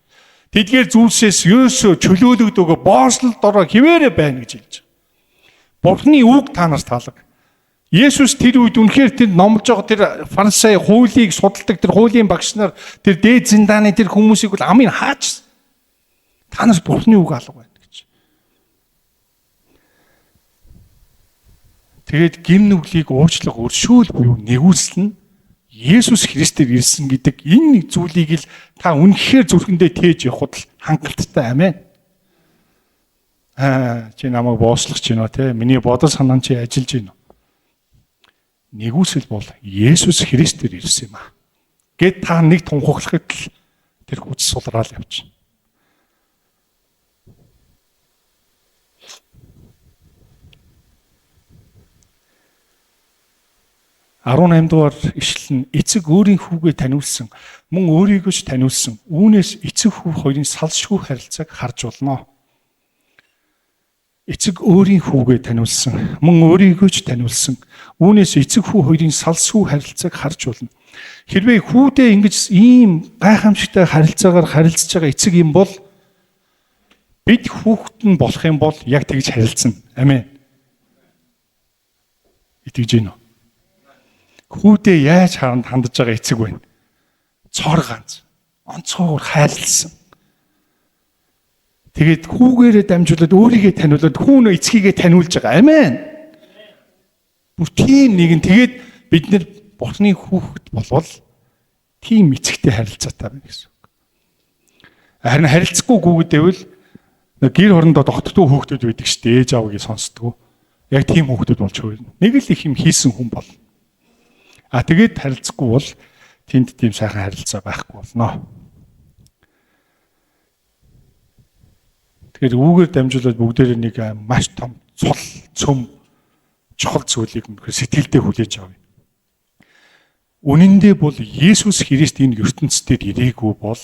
Тэдгээр зүйлсээс ерөөсөө чөлөөлөгдөөгөө боослолд ороо хിവэрэ байна гэж хэлж байгаа. Бурхны үг та нарт алга. Есүс тэр үед үнэхээр тэр номлож байгаа тэр фарисей хуулийг судалдаг тэр хуулийн багш нар тэр дээд зиндааны тэр хүмүүсийг бол амын хааж та нарт Бурхны үг алга байна гэж. Тэгээд гим нүглийг уучлах өршөөл буюу нэгүсэл нь Есүс Христээр ирсэн гэдэг энэ зүйлийг л та үнэхээр зүрхэндээ тээж явахд л хангалттай амин. Чи намайг боослох гэж байна те. Миний бодол санаа чи ажиллаж байна. Нэгүсэл бол Есүс Христээр ирсэн юм аа. Гэт та нэг тунхаглахад л тэр хүч сулраал явчихна. Арван дугаар ишлэл нь эцэг өөрийн хүүгээ таниулсан, мөн өөрийгөө ч таниулсан. Үүнээс эцэг хүү хоёрын салшгүй харилцааг харж болно. Эцэг өөрийн хүүгээ таниулсан, мөн өөрийгөө ч таниулсан. Үүнээс эцэг хүү хоёрын салшгүй харилцааг харж болно. Хэрвээ хүүдээ ингэж ийм гайхамшигтай харилцаагаар харилцаж байгаа эцэг юм бол бид хүүхэд нь болох юм бол яг тэгж харилцана. Амин. Итгэж гин үү? Хүүдээ яаж хандаж байгаа эцэг байна? Цор ганц, онцгойгоор хайрлсан. Тэгээд хүүгээрээ дамжуулаад өөрийгөө таниулаад хүүнөө эцгийгээ таниулж байгаа. Амен. Бүр тийм нэгэн тэгээд бид нэр Бурхны хүүхэд болвол тийм эцэгтэй харилцаатай байна гэсэн үг. Харин харилцахгүй гүгэдэвэл гэр хорондоо тогтдгүй хүүхдүүд байдаг шүү дээ. Ээж аавыг сонсдгоо. Яг тийм хүүхдүүд болж хувирна. Нэг л их юм хийсэн хүн бол. Тэгээд харилцахгүй бол тэнд тийм сайхан харилцаа байхгүй болно. Тэгэхээр үүгээр дамжуулаад бүгдээрээ нэг маш том цол цөм чухал зүйлийг сэтгэлдээ хүлээж авъя. Үнэн дээр бол Есүс Христ энэ ертөнцид ирээгүй бол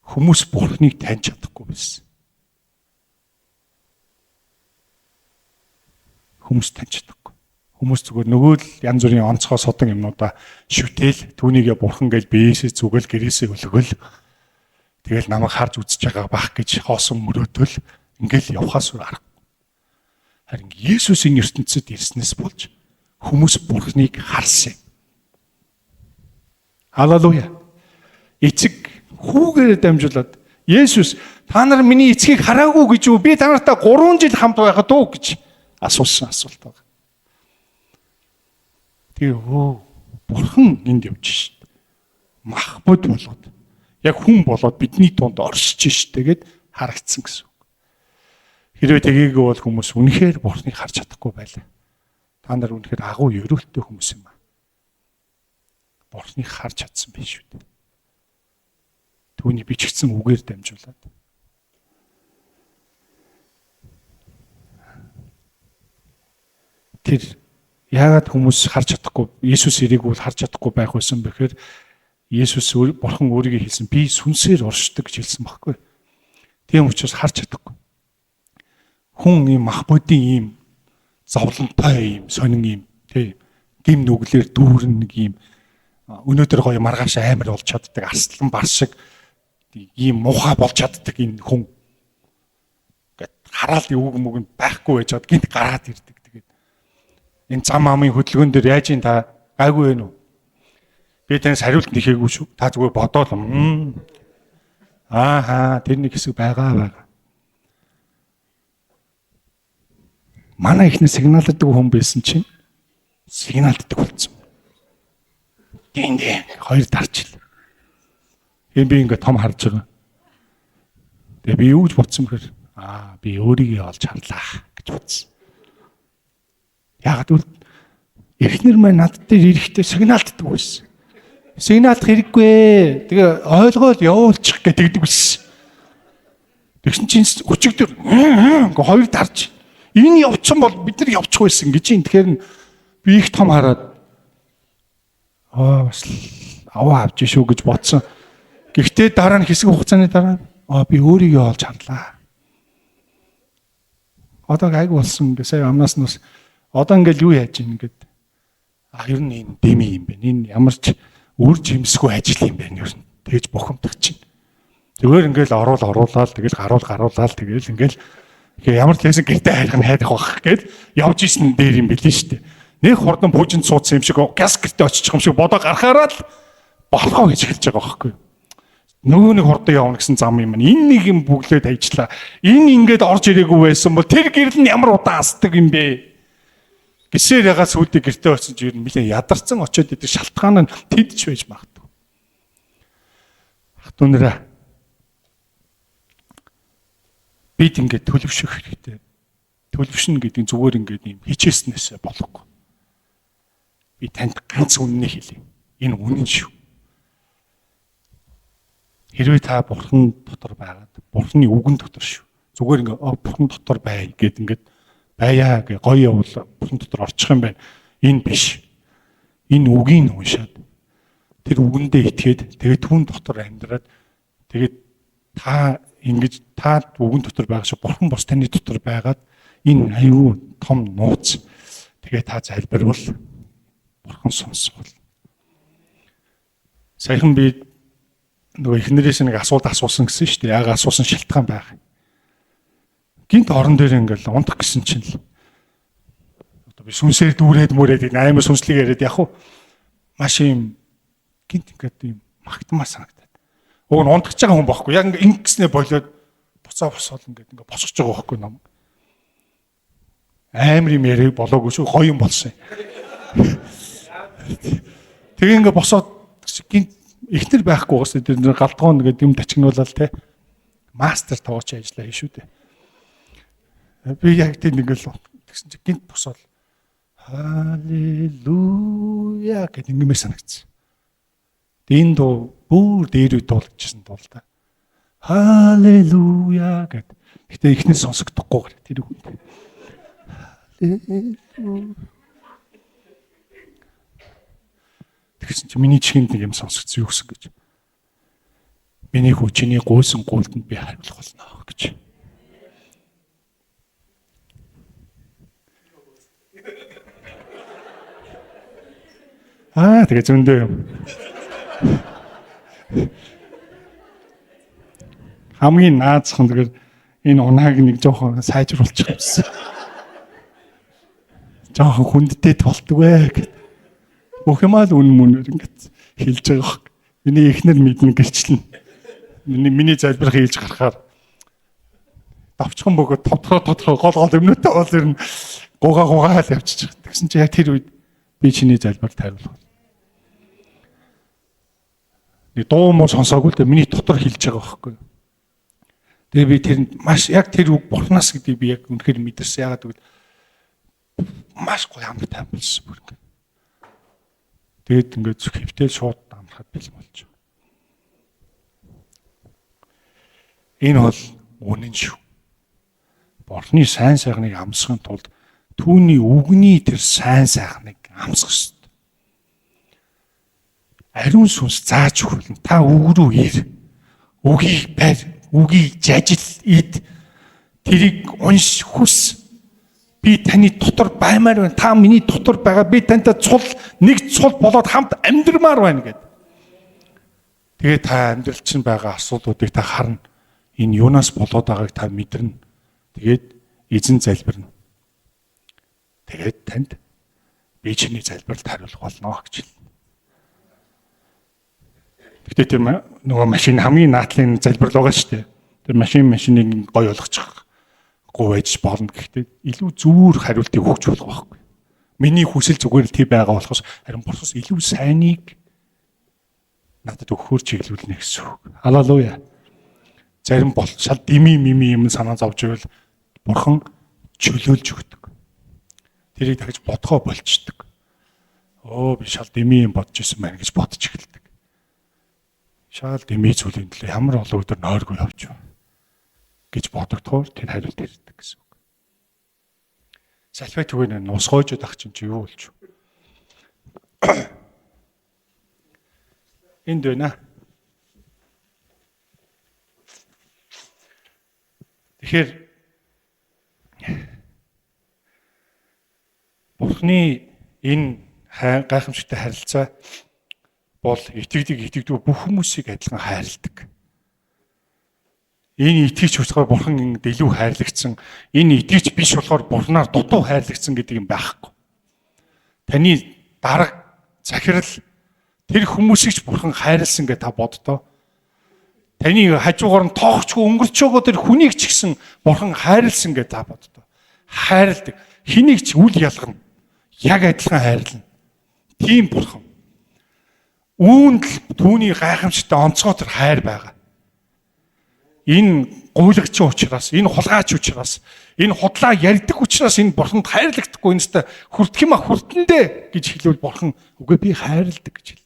хүмүүс Бурхныг таньж чадахгүй байсан. Хүмүүс таньж чадахгүй. Хүмүүс зүгээр нөгөө л янз бүрийн онцгой содон юмнуудаа шүтэл түүнийгээ Бурхан гэж биесээ зүгэл гэрээсээ өлгөл тэгэл намайг харж үзэж байгаа бах гэж хоосон мөрөөдөл ингээл явхаас өөр аргагүй. Харин Есүс энэ ертөнцид ирснээс болж хүмүүс Бурхныг харсан. Халелуя. Эцэг хүүгээрээ дамжуулаад Есүс та нар миний эцгийг хараагүй гэж юу? Би та нартай 3 жил хамт байгаад уу гэж асуусан асуулт байна. Тэгээ Бурхан энд явж шít. Махбод болоод яг хүн болоод бидний тунд оршиж шít тэгээд харагдсан гэсэн үг. Хэрвээ тгийгөө бол хүмүүс үнэхээр Бурхныг харж чадахгүй байлаа. Та нар үнэхээр агуу ерөөлттэй хүмүүс юм аа. Бурхныг харж чадсан биш үү? Түүний бичигдсэн үгээр дамжуулаад. Тэр яагаад хүмүүс харж чадахгүй, Есүс ирээгүй бол харж чадахгүй байх байсан бэхээр Есүс Бурхан өөрийгөө хэлсэн би сүнсээр оршдог гэж хэлсэн байхгүй. Тийм учраас харж чадахгүй. Хүн ийм мах бодийн ийм зовлонтой ийм сонин ийм тий гим нүглэр дүүрэн нэг ийм өнөөдөр гоё маргааш амар болж чаддаг арслан бар шиг ийм муухай болж чаддаг энэ хүн гэт хараал үг мөгөнд байхгүй байж чад гинт гараад ирдэг. Тэгээд энэ зам амын хөдөлгөөн дээр яаж ин та гайгүй вэ нү? Би танаас хариулт нэхээгүй шүү. Та зүгээр бодоол. Тэр нэг хэсэг байгаа. Манай ихний сигналддаг хүн байсан чинь сигналддаг болсон. Гинэ хоёр дарч ил. Би ингээ том харж байгаа. Тэгээ би юу гэж бодсон бэхээр би өөрийгөө олж харлаа гэж бодсон. Яагаад гэвэл эхнэр маань над дээр ирэхдээ сигналддаг байсан. Сигналдах хэрэггүй. Тэгээ ойлгоол явуулчих гэдэг байсан. Тэгсэн чинь өчигдөр ингээ хоёр дарж энэ явцсан бол бид нар явчих байсан гэж юм. Тэгэхээр би их том хараад бас аваа авч шүү гэж бодсон. Гэхдээ дараа нь хэсэг хугацааны дараа би өөрийгөө олж харлаа. Одоо гайг болсон ингээ сая амнаас нь одоо ингээл юу яаж ийн ингээд ер нь энэ дэми юм байна. Энэ ямар ч үр жимсгүй ажил юм байна ер нь. Тэгэж бухимдах чинь. Зүгээр ингээл оруулаад тэгэл гаруулаад тэгэл ингээл ямар ч лсэн гэртээ хайх байх гээд явж исэн дээр юм билээ шүү дээ. Нэг хурдан бүжинд суудсан юм шиг газ гэртээ очих юм шиг бодоо гарахаараа л болохоо гэж хэлж байгаа байхгүй юу. Нөгөө нэг хурдан явна гэсэн зам юм. Энэ нэг юм бүглээд ажиллаа. Энэ ингээд орж ирээгүй байсан бол тэр гэрэл нь ямар удаан асдаг юм бэ? Гисээр ягаа сүйдээ гэртээ очиж ер нь нэлээ ядарсан очиод идэг шалтгаан нь тэдч байж магадгүй. Хатунараа бид ингээд төлөвшөх хэрэгтэй. Төлөвшнө гэдэг нь зүгээр ингээд юм хичээснээс болохгүй. Би танд ганц үннийг хэлье. Энэ үнэн шүү. Хэрвээ та бурхан дотор байгаад бурханы үгэн дотор шүү. Зүгээр ингээд бурхан дотор бай гэд ингээд байя гэ гоё явуул бурхан дотор орчих юм байна. Энэ биш. Энэ үгийг уншаад тэр үгэндээ итгээд тэгээд түүн дотор амьдраад тэгээд та ингэж та үгэн дотор байгаа шиг бурхан бос таны дотор байгаад энэ аюу том нууц тэгээд та залбирвал бурхан сонсгол. Саяхан би нөгөө эхнэрээс нэг асуулт асуусан гэсэн шүү дээ. Яг асуусан шалтгаан байх. Гинт орон дээр ингээл унтах гэсэн чинь л одоо би сүнсээр дүүрээд мөрөөд амар сүнслэг яриад яг уу маш юм гинт ингээд юм магтмаа санагдаад. Уг нь унтах байгаа хүн байхгүй. Яг ингэснээ болоод буцаал ингээд босгож байгаа байхгүй ном. Амар юм яриа болоогүй шүү. Гоё юм болсон. Тэгээ ингээд босоод гинт ихнэр байхгүй гоос тэр галдгоон гэдэг юм тачигнуулаад те мастер тоогч ажиллаа хийш үү те. Би яг тийм ингээл тэгсэн чи гинт босоод халелуя гэдэг ингэмээ санагдсан. Энэ дуу бүр дээр үе дуулчихсан дуу л да. Халелуя гэдэг. Гэтэ ихнэр сонсогдохгүй тэр үг. Халелуя. Тэгсэн чи миний чихэнд нэг юм сонсогдсон юу гэсэн гэж. Миний хүчний гуйсан гуйлтанд би хариулах болно гэж. Тэгээ зөндөө юм. Хамгийн наацхан тэгэхээр энэ унааг нэг жоохон сайжруулчих юмсан. Жоохон хүндтэй болтгоо гэдэг. Бүх юмаа л үнэн мөнөөр ингэж хэлж байгаа. Миний эхнэр мэднэ гэлчлэн. Миний залбирах хийж гарахаар давчхан бөгөөд тодорхой гол өмнөдөө бол ер нь гугаа л явчих. Тэгсэн чи яг тэр үед би чиний залбиралд хариулах. Нэг дуу муу сонсоогүй л дээ миний дотор хэлж байгаа байхгүй. Тэгээ би тэрэнд маш яг тэр үг бурхнаас гэдгийг би яг үнэхээр мэдэрсэн. Яагаад гэвэл маш гоё амар тайван болсон бүр ингэ. Тэгээд ингээд хэвтэл шууд амрахад бэлэн болж байгаа. Энэ бол үнэн шүү. Бурхны сайн сайхныг амсахын тулд түүний үгний тэр сайн сайхныг амсах ёстой. Ариун сүнс зааж өгвөл та үг рүү ир. Үгийг барь, үгийг жажил ид. Тэрийг унш хүс. Би таны дотор баймаар байна. Та миний дотор байгаа. Би тантай нэг цул болоод хамт амьдрмаар байна гэдэг. Тэгээ та амьдрал чинь байгаа асуудлуудыг та харна. Энэ юунаас болоод байгааг та мэдэрнэ. Тэгээд эзэн залбирна. Тэгээд танд би чиний залбиралд хариулах болно гэж хэлнэ. Гэхдээ тэр нөгөө машин хамгийн наадлын залбирал байгаа шүү дээ. Тэр машиныг гоё болгочих. Гуйж болно гэхдээ илүү зүүр хариултыг өгч болох байхгүй. Миний хүсэл зүгээр л тий байгаа болохоос харин Бурханс илүү сайныг надад өгөхөөр чиглүүлнэ гэсэн үг. Халелуя. Зарим шал дими юм санаа зовж ивэл Бурхан чөлөөлж өгдөг. Тэрийг дахиж бодгоо болчдөг. Би шал дими юм бодож исэн байна гэж бодож эхэлдэг. Шал дими зүйлийн төлөө ямар олон өдөр нойргүй явж байна гэж бодогдохоор тэр хариулт ирдэг гэсэн үг. Салфет түгээн нус хойжод ах чинь юу болж вэ? Энд байна. Тэгэхээр Бурхны энэ гайхамшигтай харилцаа бол итгэдэг бүх хүмүүсийг адилхан хайрладаг. Энэ итгэж болохоор Бурхан ингэ илүү хайрлагдсан, энэ итгэж биш болохоор Бурханаар дутуу хайрлагдсан гэдэг юм байхгүй. Таны дарга захирал тэр хүмүүсийг ч Бурхан хайрлсан гэж та боддоо. Таны хажуугаар нь тоохчгүй өнгөрч байгаа тэр хүнийг ч гэсэн Бурхан хайрлсан гэж та боддоо. Хайрладаг. Хэнийг ч үл ялгана. Яг адилхан хайрлана. Тийм Бурхан. Үүнд л түүний гайхамшигтай онцгой тэр хайр байгаа. Энэ гуйлагч учраас, энэ хулгайч учраас, энэ худлаа ярьдаг учраас энэ Бурханд хайрлагдахгүй юмстай хүртэх юм а хүртэндэ гэж хэлвэл Бурхан үгүй би хайрладаг гэж хэл.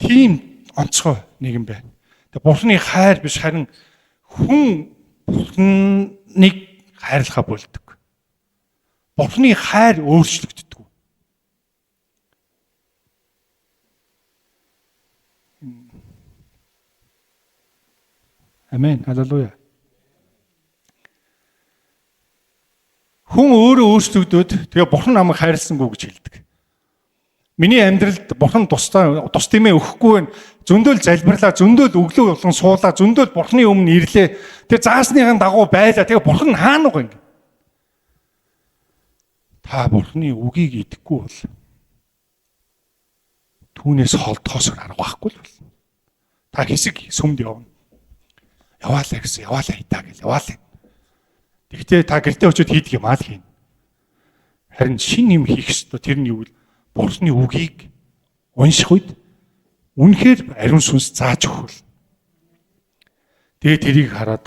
Тийм онцгой нэг юм байна. Тэгээ Бурханы хайр биш харин хүн Бурханыг хайрлахаа болдог. Бурханы хайр өөрчлөгддөг. Амен. Халелуя. Хүн өөрөө өөрчлөгдөд тэгээ Бурхан намайг хайрласангүй гэж хэлдэг. Миний амьдралд Бурхан тус тэмээ өгөхгүй байна. Зөндөл залбирлаа, зөндөл өглөө болон суулаа, зөндөл Бурханы өмнө ирлээ. Тэгээ заасныхаа дагуу байлаа. Тэгээ Бурхан хаана уу ингэ? Та Бурханы үгийг идэхгүй бол түүнээс холдохоос арга байхгүй л бол. Та хэсэг сүмд явна. Яваалаа гэсэн, яваалаа хитаа гэл, яваалаа. Тэгтээ та гэртээ очиод хийдэг юм аа л хийн. Харин шин юм хийх ёстой тэр нь юу вэ? Бурханы үгийг унших үед үнэхээр ариун сүнс зааж өгөх. Тэгээ тэрийг хараад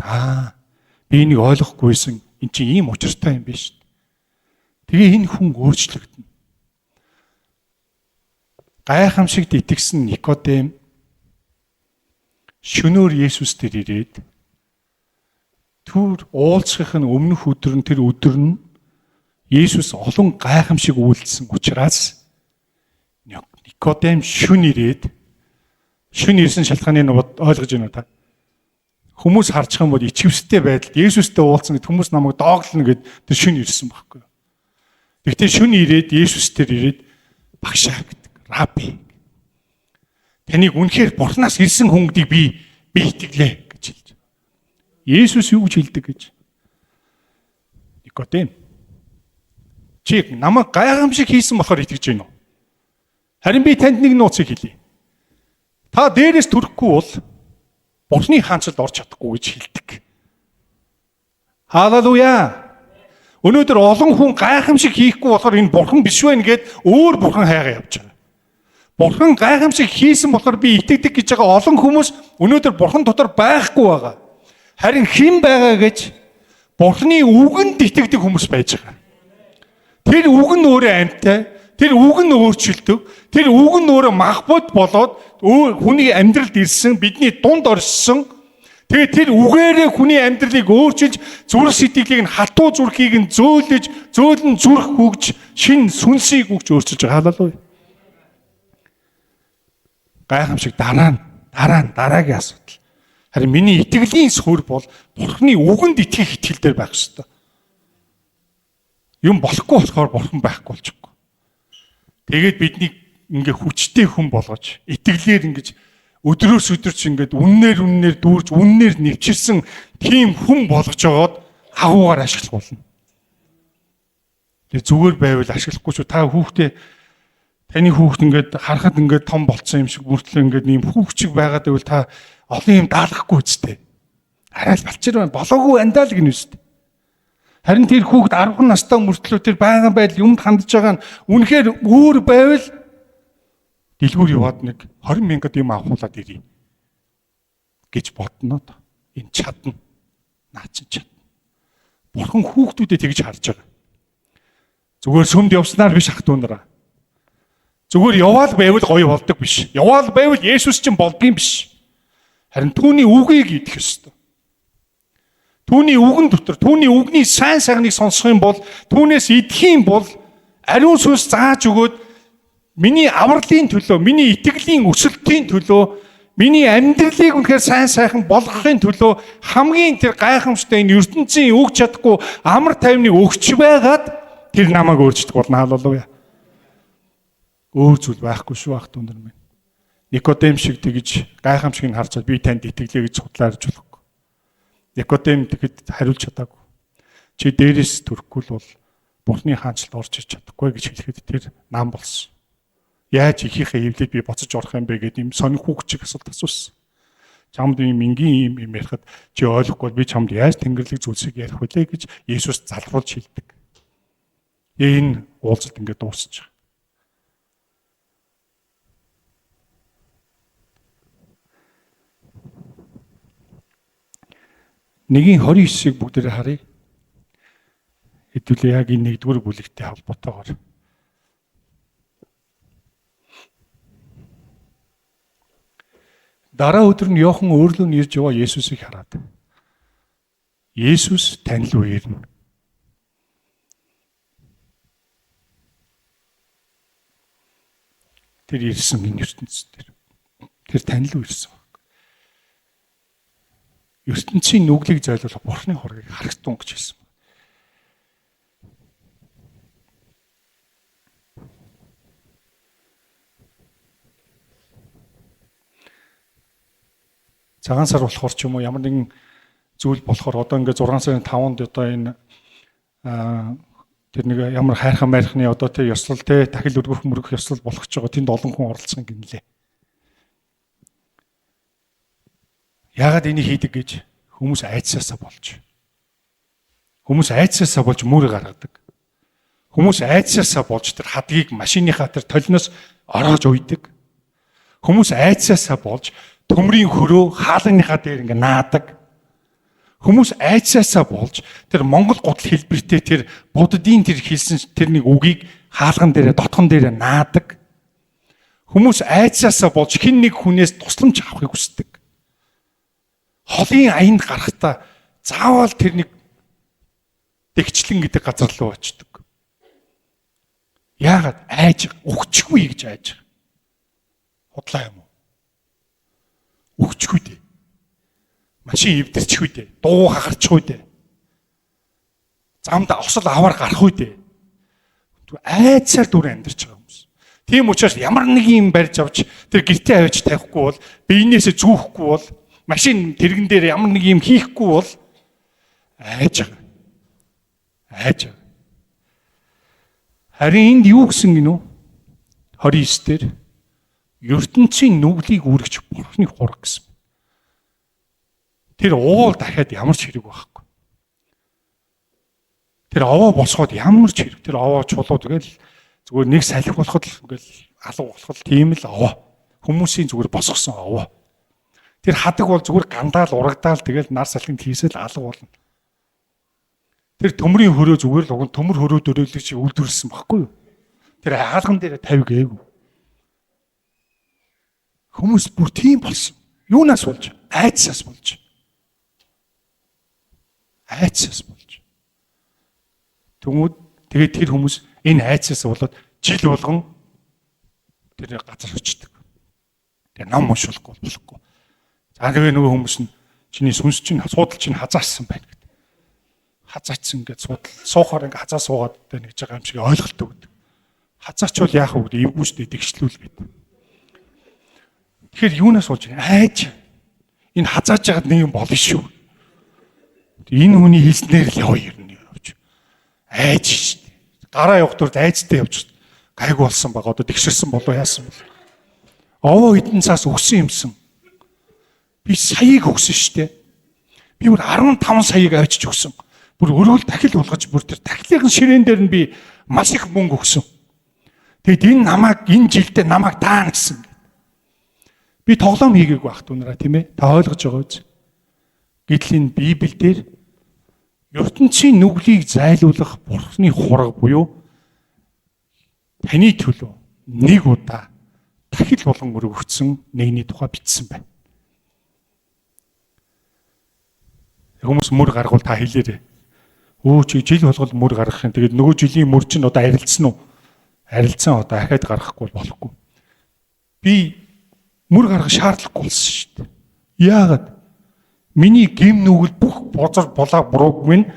би энийг ойлгохгүйсэн. Эн чинь ийм учиртай юм биш. Тэгээ энэ хүн өөрчлөгдөнө. Гайхамшигт итгэсэн Никодем шөнөөр Есүс дээр ирээд түр уулзахын өмнөх өдөр нь тэр өдөр нь Есүс олон гайхамшиг үйлдэлсэн учраас Никодем шүн ирээд шүн ирсэн шалтгааныг ойлгож байна уу та? Хүмүүс харж байгаа юм бол ичвэстэй байдалд Есүстэй уулзсан гэд хүмүүс намайг дооглоно гэд тэр шүн ирсэн байхгүй. Тэгтээ шүн ирээд Есүс дээр ирээд багшаа гэдэг. Раби. Таныг үнэхээр Бурханаас ирсэн хүн гэдгийг би итгэлээ гэж хэлж. Есүс юу гэж хэлдэг гэж? Никодем. Чи намайг гайхамшиг хийсэн болохоор итгэж байна уу? Харин би танд нэг нууцыг хэлье. Та дээрээс түрэхгүй бол Бурханы хаанчлалд орж чадахгүй гэж хэлдэг. Халелуя. Өнөөдөр олон хүн гайхамшиг хийхгүй болохоор энэ Бурхан биш байна гэд өөр Бурхан хайгаа явж байгаа. Бурхан гайхамшиг хийсэн болохоор би итгэдэг гэж байгаа олон хүмүүс өнөөдөр Бурхан дотор байхгүй байгаа. Харин хэн байгаа гэж Бурханы үгэнд итгэдэг хүмүүс байж байгаа. Тэр үг нь өөрөө амьтай, тэр үг нь өөрчлөлтөг, тэр үг нь өөрөө махбод болоод хүний амьдралд ирсэн, бидний дунд оршсон. Тэгээд тэр үгээрээ хүний амьдралыг өөрчилж, зүрх сэтгэлийг нь хатуу зүрхийг нь зөөлөн зүрх хөгж, шин сүнсийг өгч өөрчилж байгаа. Халелуя. Гайхамшиг дараагийн асуудал. Харин миний итгэлийн суурь бол Бурханы үгэнд итгэх итгэл дээр байх ёстой. Юм болохгүй болохоор Бурхан байхгүй болж байгаа. Тэгээд биднийг ингээ хүчтэй хүн болгож, итгэлээр ингэж өдрөөс өдөрч ингээд үннээр дүүрж, үннээр нэвчирсэн тийм хүн болгож жоод агуугаар ашиглах болно. Тэгээ зүгээр байвал ашиглахгүй шүү. Та хүүхдээ таны хүүхд ингээд харахад ингээд том болцсон юм шиг бүртлээ ингээд ийм хүүхчиг байгаад байвал та олон юм даалгахгүй үстэй. Арай л балчир байна. Болоогүй андаал гинэ үстэй. Харин тэр хүүхд 10 настай мөртлөө тэр байнган байдал юмд хандж байгаа нь үнэхээр өөр байвал дэлгүүр яваад нэг 20,000 юм авахуулаад ирье гэж бодно. Энэ чадна. Наа чи чадна. Бурхан хүүхдүүдэд тэгж харж байгаа. Зүгээр сүмд явснаар биш ах дүүнараа. Зүгээр яваал байвал гоё болдог биш. Яваал байвал Есүс чинь болдгийм биш. Харин түүний үгийг идэх ёстой. Түүний үгэн дотор, түүний үгний сайн сайхныг сонсох юм бол, түүнээс идэх юм бол ариун сүнс зааж өгөөд миний авралын төлөө, миний итгэлийн өсөлтийн төлөө, миний амьдралыг үнэхээр сайн сайхан болгохын төлөө хамгийн тэр гайхамшигтай энэ ертөнцийн өгч чадахгүй амар тайвныг өгч байгаад тэр намайг өөрчилдөг болно. Халелуя. Өөр зүйл байхгүй шүү ах түндэр минь. Никодем шиг тэгж гайхамшиг нь харж би танд итгэлээ гэж судлаарж болохгүй. Никодем тэгэхэд хариулж чадаагүй. Чи дээрээс төрөхгүй л бол Бурхны хаанчлалд орж иж чадахгүй гэж хэлэхэд тэр нам болсон. Яаж ихийнхээ эвлээд би боцож орох юм бэ гэдэг юм сонир хүүхчиг асуулт асуусан. Чамд ийм энгийн юм ярихад чи ойлгохгүй би чамд яаж тэнгэрлэг зүйлсийг ярих вүлээ гэж Есүс залруулж хэлдэг. Энэ уулзалт ингээд дуусчих. Нэгийн 29-ийг бүгдээрээ харъя. Хэдүүлээ яг энэ 1-р бүлэгтэй холбоотойгоор. Дараа өдөр нь Иохан өөрлөө нь ирж яваа Есүсийг хараад. Есүс тань руу ирнэ. Тэр ирсэн энэ ертөнцийн дээр. Тэр тань руу ирсэн. ертөнцийн нүглийг зайлуулах Бурхны хоргийг харагтун гэж хэлсэн. Цагаан сар болохоор ч юм уу ямар нэгэн зүйл болохоор одоо ингээд 6 сарын 5-нд одоо энэ тэр нэг ямар хайрхан майрхны одоо тэр ёслол те дахил өргөх мөргөх ёслол болох ч байгаа тэнд олон хүн оролцсон гинлээ. Яагаад энийг хийдэг гэж хүмүүс айцсаасаа болж. Хүмүүс айцсаасаа болж мөр гаргадаг. Хүмүүс айцсаасаа болж тэр хадгийг машиныхаа тэр толноос ороож уйдаг. Хүмүүс айцсаасаа болж төмрийн хөрөө хаалганыхаа дээр ингээ наадаг. Хүмүүс айцсаасаа болж тэр монгол гутал хэлбэртэй тэр буддийн тэр хэлсэн тэр нэг үгийг хаалган дээрээ дотгон дээрээ наадаг. Хүмүүс айцсаасаа болж хэн нэг хүнээс тусламж авахыг хүсдэг. Холын аянд гарахтаа заавал тэр нэг дэгчлэн гэдэг газар руу очдог. Яагаад айж өгчихгүй гэж айж. Худлаа юм уу? Өгчихгүй дээ. Машин эвдэрчихгүй дээ. Дуу хагарчихгүй дээ. Замд осол аваар гарахгүй дээ. Айцсаар дүр амьдарч байгаа хүмүүс. Тийм учраас ямар нэг юм барьж авч тэр гэртээ авч тавихгүй бол биенээсээ зүүхгүй бол машин тэрэгэн дээр ямар нэг юм хийхгүй бол айж байгаа. Айж байгаа. Харин энд юу гэсэн гинөө? 29 дээр ертөнцийн нүглийг үргэж Бурхны хураг гэсэн. Тэр уул дахиад ямар ч хэрэг байхгүй. Тэр овоо босгоод ямар ч хэрэг. Тэр овоо чулуу тэгэл зүгээр нэг салхи болоход л ингээл алга болоход тийм л овоо. Хүмүүсийн зүгээр босгосон овоо. Тэр хадаг бол зүгээр гандаал урагдаал тэгэл нар салхинд хийсэл алга болно. Тэр төмрийн хөрөө зүгээр л уг төмөр хөрөө дөрөөлөг чи үлдвэрлсэн баггүй юу? Тэр хаалган дээр тавь гээгүй. Хүмүүс бүр тийм болсон. Юунаас болж? Айцсаас болж. Айцсаас болж. Тэгээд тэр хүмүүс энэ айцсаас болоод жил болгон тэр газар очдөг. Тэр ном уншуулахгүй болохгүй. За тэгээ нөгөө хүмүүс нь чиний сүнс чинь суудал чинь хазаасан байна гэдэг. Хазаачсан гэж суудал суухаар ингээ хазаа суугаад байна гэж байгаа юм шиг ойлголт өгдөг. Хазаачвал яах вэ гэдэг эвгүй штэ дэгшлүүл гэдэг. Тэгэхээр юунаас болж байна? Айж. Энэ хазааж ягаад нэг юм болно шүү. Энэ хүний хэлснээр л яваа юм явж. Айж штэ. Гараа явах турд айцтай явж. Гайг болсон баг одоо тэгшэрсэн болоо яасан бол. Овоо эдэн цаас өгсөн юмсан. Би саяыг өгсөн штэ. Би бүр 15 саяыг авчиж өгсөн. Бүр өрөөл дахил болгож бүр тэр дахилын ширээн дээр нь би маш их мөнгө өгсөн. Тэгэд энэ намайг энэ жилдээ намайг даана гэсэн. Би тоглоом хийгээгүй бах түнраа тийм ээ. Та ойлгож байгаа үз. Гэтэл энэ Библиэлд ертөнцийн нүглийг зайлуулах Бурхны хураг буюу таны төлөө нэг удаа дахил болон өргөгдсөн нэгний тухай бичсэн байна. Хүмүүс мөр гаргуул та хэлээрэй. Өө чи жил болгол мөр гаргах юм. Тэгээд нөгөө жилийн мөр чинь одоо арилдсан уу? Арилцсан одоо ахаад гаргахгүй болохгүй. Би мөр гаргах шаардлагагүй болсон шүү дээ. Яагаад? Миний гэм нүгэл бүх бозор булаа бурууг минь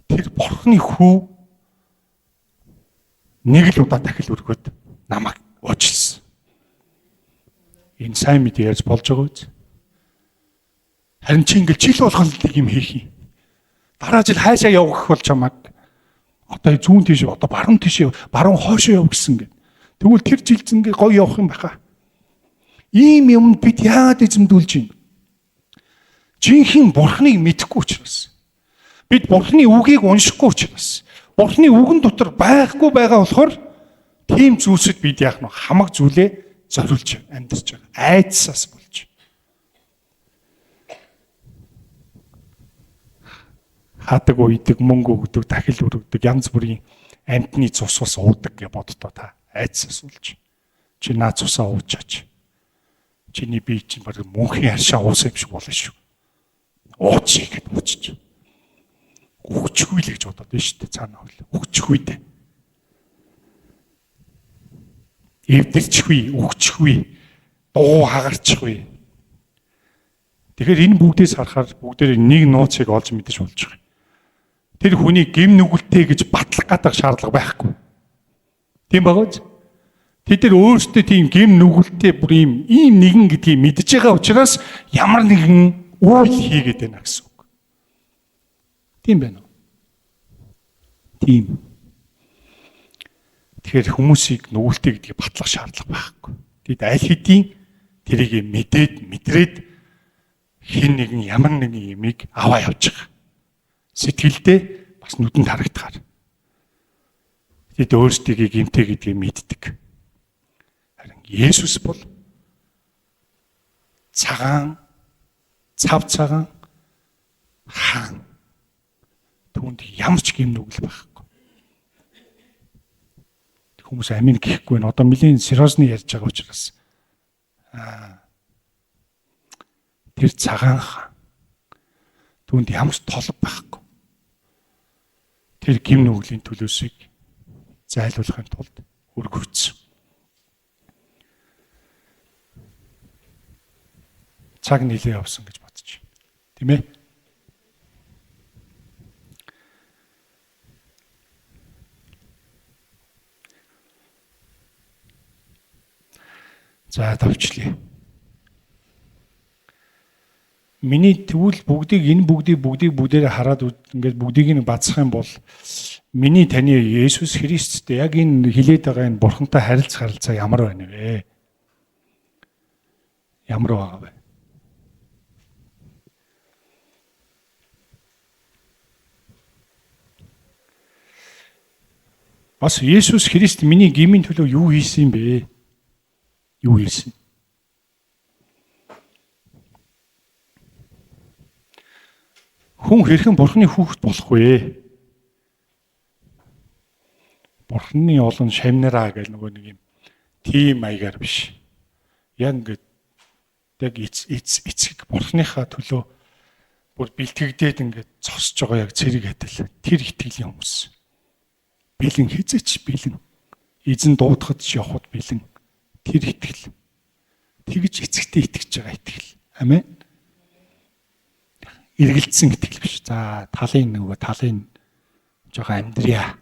тэр бурхны хүү нэг л удаа дахил өргөд намайг уучлсан. Энэ сайн мэдээ ярьж болж байгаа үз. Харин чи ингээл жил болгон нэг юм хийх юм. Дараа жил хайшаа явах бол чамаг одоо зүүн тийш одоо баруун тийш баруун хоошоо яв гэсэн гэ. Тэгвэл тэр жилзэнгээ гоё явах юм баха. Ийм юм бид яагаад эзэмдүүлж байна? Жинхэнэ бурхныг мэдэхгүй учраас. Бид бурхны үгийг уншихгүй учраас. Бурхны үгэн дотор байхгүй байгаа болохоор тийм зүйлсэд бид яах нь хамаг зүйлээ зориулж амьдарч байгаа. Айдсаас болж. Хаадаг уйдаг, мөнгө өгдөг, дахил өргөдөг, янз бүрийн амьтны цус ус уудаг гэж боддоо та. Айдсаас болж. Чи наа цусаа уучаач. Чиний бие чинь баг мөнхийн харшаа уус юм шиг болно шүү. Уучих гэд уучиж. Өгчихгүй л гэж бодоод байна шүү дээ цаана хөл. Өгчихгүй дээ. Эвдэрчихгүй, өгчихгүй. Дуу хагарчихгүй. Тэгэхээр энэ бүгдээс харахаар бүгдээр нэг нууцыг олж мэдэж болж байгаа. Тэр хүний гэм нүгэлтэй гэж батлах гадаг шаардлага байхгүй. Тийм багаж? Тэд нар өөрсдөө тийм гэм нүгэлтэй бүр ийм нэгэн гэдгийг мэдж байгаа учраас ямар нэгэн үйл хийгээд байна гэсэн үг. Тийм байна уу? Тийм. Тэгэхээр хүмүүсийг нүгэлтэй гэдгийг батлах шаардлага байхгүй. Тэд аль хэдийн тэрийг мэдрээд хэн нэгэн ямар нэгэн юмыг аваа явж байгаа. Сэтгэлдээ бас нүдэнд харагдахаар. Тэд өөрсдийг гэмтэй гэдгийг мэддэг. Харин Есүс бол цав цагаан хаан. Түүнд ямар ч гэм нүгэл байхгүй. Хүмүүс амин гэхгүй нь одоо нэлийн сериосны ярьж байгаа учраас тэр цагаан хаан түүнд ямар ч толб байхгүй. Тэр гэм нүглийн төлөөсийг зайлуулахын тулд өргөгдсөн. Цаг нилээ явсан гэж бодож байна. Тийм ээ? За давчлаа. Миний тэгвэл энэ бүгдээрээ хараад ингээд бүгдийг нь бацсах юм бол миний таны Есүс Христтэй яг энэ хилээд байгаа энэ бурхантай харилцаа ямар байна вэ? Ямар байгаа вэ? Бас Есүс Христ миний гмийн төлөө юу хийсэн юм бэ? Юу хийсэн? Хүн хэрхэн бурхны хүүхэд болох вэ? Бурхны олон шамнараа гэл нөгөө нэг юм тим маягаар биш. Яг ингээд яг эцэг бурхныхаа төлөө бүр бэлтгэгдээд ингээд цосж байгаа яг цэрэг адил. Тэр итгэлийн хүмүүс. Бэлэн хизээч бэлэн. Эзэн дуудахад ч явхад бэлэн. Тэр итгэл. Тэгж эцэгтэй итгэж байгаа итгэл. Амен. Эргэлдсэн итгэл биш. За талын жоохон амьдрья.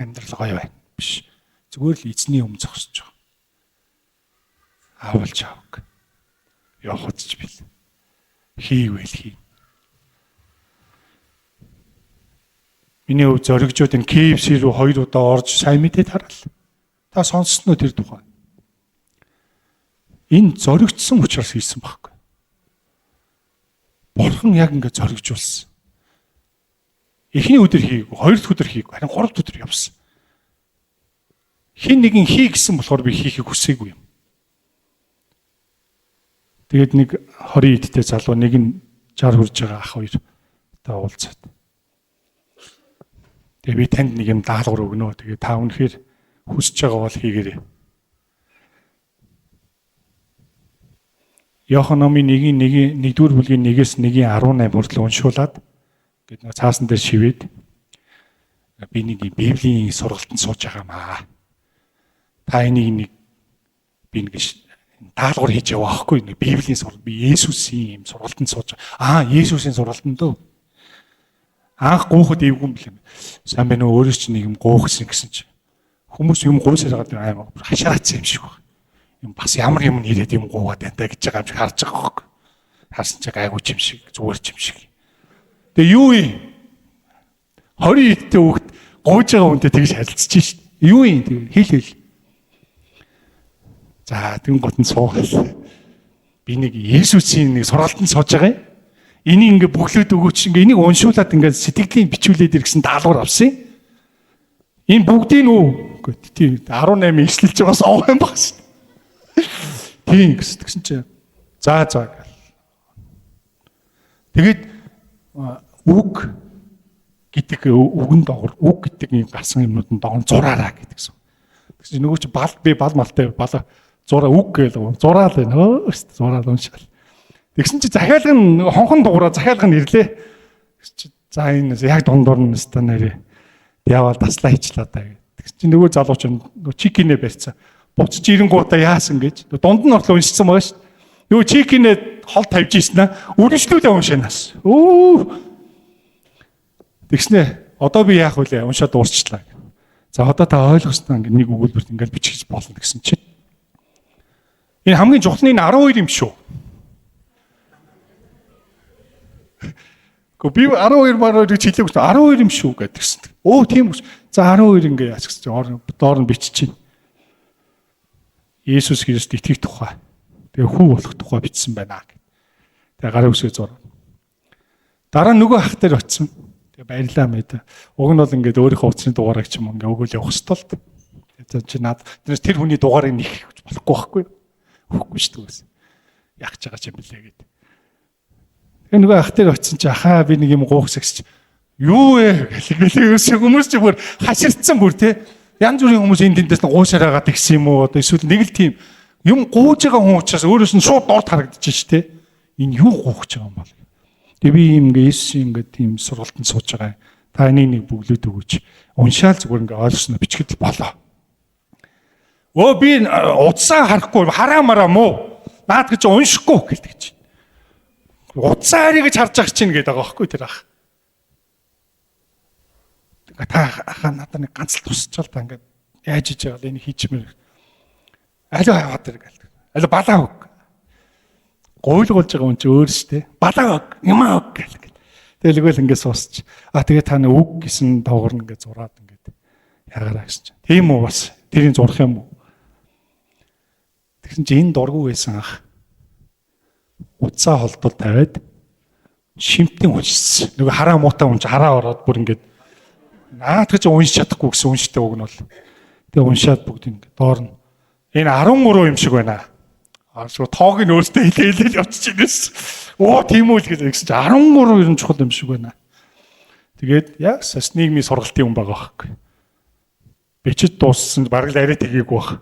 Амьдрал гоё байна. Биш. Зүгээр л эзний өмнө зогсож байгаа. Аавалж авах. Явахд ч бил. Хийвэл хий. Миний өв зоригжууд энэ KFC рүү 2 удаа орж сайн мэдээд харал. Та сонссноо тэр тухай. Энэ зоригдсон учраас хийсэн байхгүй. Бурхан яг ингэ зоригжуулсан. Эхний өдөр хийгээгүй, хоёр дахь өдөр хийгээгүй, харин гурав дахь өдөр явсан. Хин нэгэн хий гэсэн болохоор би хийхийг хүсээгүй юм. Тэгээд нэг 20 эдтэй залуу нэг нь 60 хүрж байгаа ах хоёр та уулзаад. Тэгээ би танд нэг юм даалгавар өгнө. Тэгээ та үнэхээр хүсэж байгаа бол хийгээрэй. Иохан номын 1-р бүлгийн 1-ээс 1-ийн 18 хүртэл уншуулад гээд цаасан дээр шивээд би нэг Библийн сургалтанд сууж байгаа маа. Та энийг би нэг даалгавар хийж яваа байхгүй нэг Библийн сургалт би Есүсийн юм сургалтанд сууж байгаа. Есүсийн сургалтанд дөө. Анх гуйхад эвгүй юм билээ. Сайн байна уу өөрөө ч нэг юм гуйхсан гэсэн чинь хүмүүс юм гуйсаар байгаа амар хашаацсан юм шиг байна. Юм бас ямар юм нэрэд юм гуугаад байна гэж байгаа юм шиг харж байгаа байхгүй. Харсан ч гайгүй юм шиг зүгээр юм шиг. Тэгээ юу юм? 20 эдтэй хүүхд гуйж байгаа хүнтэй тэгж харилцаж шít. Юу юм тэгээ хэл. За тэгэн готон суугаад би нэг Есүсийн нэг сургалтанд сууж байгаа юм. Энийг ингээ бүглөөд өгөөч ингээ энийг уншуулад ингээ сэтгэлийн бичүүлээд иргсэн даалгавар авсан юм. Энэ бүгдийг үү гэдэг 18 ишлэлж байгаас овоо юм баг шít. Тийм гэсэн чинь за гэл. Тэгээд үг гэдэг үгэн доогор үг гэдэг юм гарсан юмнууд нь доогор зураараа гэдгсэн. Тэгсэн чинь нөгөө чи бал малтай бала зураа үг гээл зураал байна. Зураал уншаал. Тэгсэн чи захиалга нь хонхон дуураа захиалга нь ирлээ. За энэ яг дундуур нь өстө нэрээ яваад таслаа хийчлаа даа. Тэгсэн чи нөгөө залууч нөгөө чикинэ барьцаа. Буцаж ирэнгуудаа яасан гэж дунд нь орлоо уншсан байгаа шүү. Нөгөө чикинэ хол тавьж ийсэн аа. Үргэлжлүүлээ уншаанаас. Тэгснэ одоо би яах вэ? Уншаад дуусчлаа. За одоо та ойлгосноо ингээ нэг өгүүлбэрт ингээл бичих болно гэсэн чинь. Энэ хамгийн чухал нь 12 юм шүү. Би 12 гэж хэлээгүй шүү. 12 юм шүү гэдгсэн. Тийм үү. За 12 ингээ яач гэсэн. Доор нь бичиж чинь. Есүс Христ итгэх тухай. Тэгээ хүү болох тухай бичсэн байна. Тэгээ гарын үсгээ зур. Дараа нөгөө ах дээр очисон. Тэгээ баярлаа мэд. Уг нь бол ингээд өөрийнхөө утасны дугаарыг ч юм ингээ өгөөл явах ёстой л. За чи наад тэр хүний дугаарыг нэх болохгүй байхгүй. Өгөхгүй шүү дээ. Ягч байгаа ч юм бэлээ гэдэг. Тэгээ нөгөө ах дээр очисон чи ахаа би нэг юм гуухсагч юу вэ гэлээ хүмүүс ч бүр хаширцсан бүр те янз бүрийн хүмүүс энэ тэндээс гуушаар агаад гисэн юм уу одоо эсвэл нэг л тийм юм гууж байгаа хүн учраас өөрөөс нь шууд дорд харагдчих штэ энэ юу гуухж байгаа юм бол тэгээ би юм ингээ Есүс ингээ тийм сургалтанд сууж байгаа та энийг нэг бүглөөд өгөөч уншаал зүгээр ингээ ойлгосноо бичгэд болоо би утсаа харахгүй хараамараа муу наад гэж уншихгүй гэдэг чинь утсаа харъя гэж харж ах чинь гэдэг байгаа байхгүй тэр ах та ахаа надад нэг ганц л тусчаал та ингээд яаж хийж байгаа л энийг хийчмээр алуу хаваад иргээл алуу балаа өг гуйлгуулж байгаа хүн чи өөр штэ балаа өг юмаа өг гэл тэгэл ингээд суусч тэгээ та нэг үг гэсэн доогор нь ингээд зураад ингээд ягаараа гэсэн чинь тийм үү бас тэрийг зурах юм уу тэгсэн чи энэ дургу байсан ах утсаа холдол тавиад шимтэн уншсан нөгөө хараа муутаа унж хараа ороод бүр ингээд наад гэж уншиж чадахгүй гэсэн унштай үг нь бол. Тэгээ уншаад бүгд ингэ доор нь энэ 13 юм шиг байна. Шууд тоог нь өөртөө хэлээл явчих чинээс. Тийм үү л гэсэн чинь 13 ер нь чухал юм шиг байна. Тэгээд яг сас нийгмийн сургалтын хүн байгаа байхгүй. Бичиж дууссан бараг л арай тгийг баг.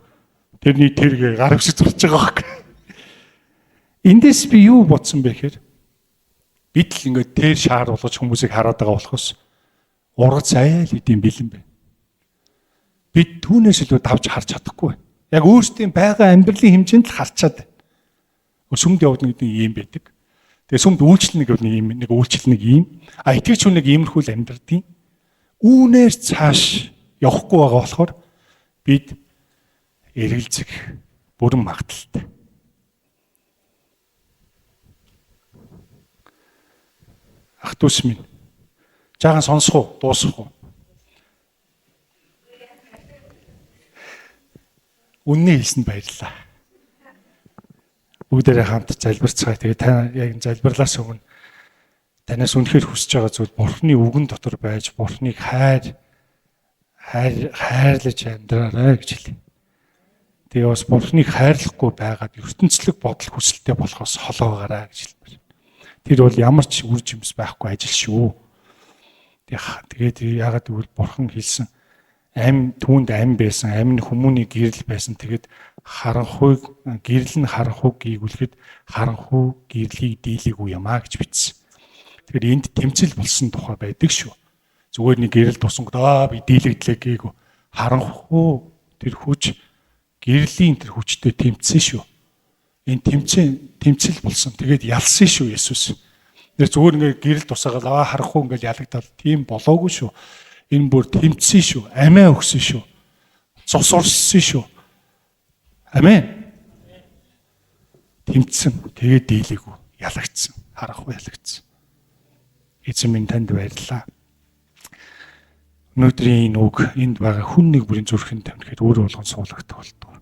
Тэрний тэргээ гар өсөж зурж байгаа байхгүй. Эндээс би юу бодсон бэ гэхээр бид л ингэ тэр шаар болгож хүмүүсийг хараад байгаа болохоос ургац аяа л идэм бэлэн байна. Бид түүнээс илүү давж харж чадахгүй. Яг өөрсдийн байгаа амьдралын хэмжээнд л харчаад байна. Сүмд явдаг гэдэг юм байдаг. Тэгээ сүмд үйлчлэл нэг үйлчлэл нэг юм. Итгэж хүн нэг иймэрхүү л амьдрдیں۔ Үүнээр цааш явахгүй байгаа болохоор бид эргэлзэх бүрэн магадaltaй. Ах дүүс минь жаахан сонсох уу, дуусах уу? Үнний хэлсэнд баярлалаа. Бүгдээрээ хамт залбирцгаая. Тэгээ та яг залбирлаас өмнө танаас үнэхээр хүсэж байгаа зүйл Бурхны үгэн дотор байж, Бурхныг хайрлаж амьдраарай гэж хэлье. Тэгээ бас Бурхныг хайрлахгүй байгаад ертөнцлөг бодол хүсэлтэй болохоос холоогаарай гэж хэлмээр. Тэр бол ямар ч үр жимс байхгүй ажил шүү. Тэгээд яагаад гэвэл Бурхан хэлсэн түүнд ам байсан, амь нь хүмүүний гэрэл байсан. Тэгээд гэрэл нь харанхуйг гүйгүүлэхэд харанхуй гэрлийг дийлээгүй юмаа гэж бичсэн. Тэгэхээр энд тэмцэл болсон тухай байдаг шүү. Зүгээр нэг гэрэл тусангад би дийлэгдлээ гээгүй. Харанхуй тэр хүч гэрлийн тэр хүчтэй тэмцсэн шүү. Энэ тэмцэл болсон. Тэгээд ялсан шүү Есүс. Тэр зүгээр ингээ гэрэл тусаагаад харахгүй ингээл ялагдаад тийм болоогүй шүү. Энэ бүр тэмцсэн шүү. Амиа өгсөн шүү. Цус урссан шүү. Амен. Тэмцсэн. Тэгээд дийлээгүй. Ялагдсан. Харахгүй ялагдсан. Эзэн минь танд баярлалаа. Өнөөдрийн энэ үг энд байгаа хүн нэг бүрийн зүрхэнд тавьнахад өөр болгон суулгах болдог.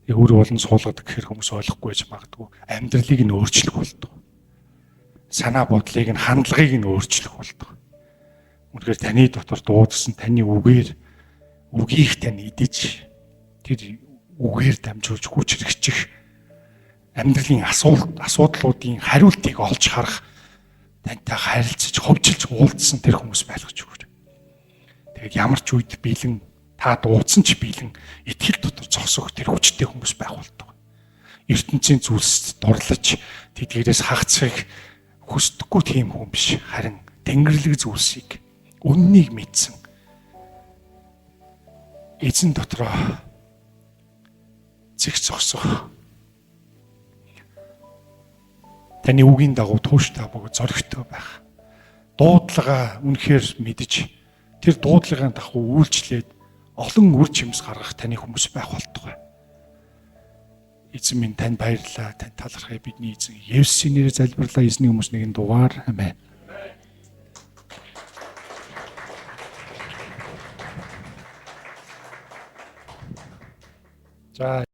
Өөр болгон суулгадаг гэхээр хүмүүс ойлгохгүй байж магадгүй. Амьдралыг нь өөрчлөх болдог. Санаа бодлыг нь хандлагыг нь өөрчлөх болдог. Үнэхээр таны дотор дуудсан таны үгийг тань идэж тэр үгээр дамжуулж хүч хэрэгжих амьдралын асуудлуудын хариултыг олж харах тантай харилцаж ховжилж уулзсан тэр хүмүүс байлгаж өгөөч. Тэгээд ямар ч үед бэлэн та дуудсан ч бэлэн итгэл дотор зогсох тэр хүчтэй хүмүүс байх болдог. ертөнцийн зүйлс дурлаж тэдгээрээс хагацхыг хүсдэггүй тийм хүн биш. Харин тэнгэрлэг зүйлсийг үннийг мэдсэн эзэн дотроо зэг зогсох таны үгийн дагуу тууштай бөгөөд зоригтой байх. Дуудлага үнэхээр мэдж тэр дуудлагын дагуу үйлчлээд олон үр жимс гаргах таны хүмүүс байх болтугай. Эзэн минь танд баярлалаа. Танд талархъя. Бидний эзэн Есүсийн нэрээр залбирлаа. Эзний хүмүүс нэгэн дугаар. Амен. За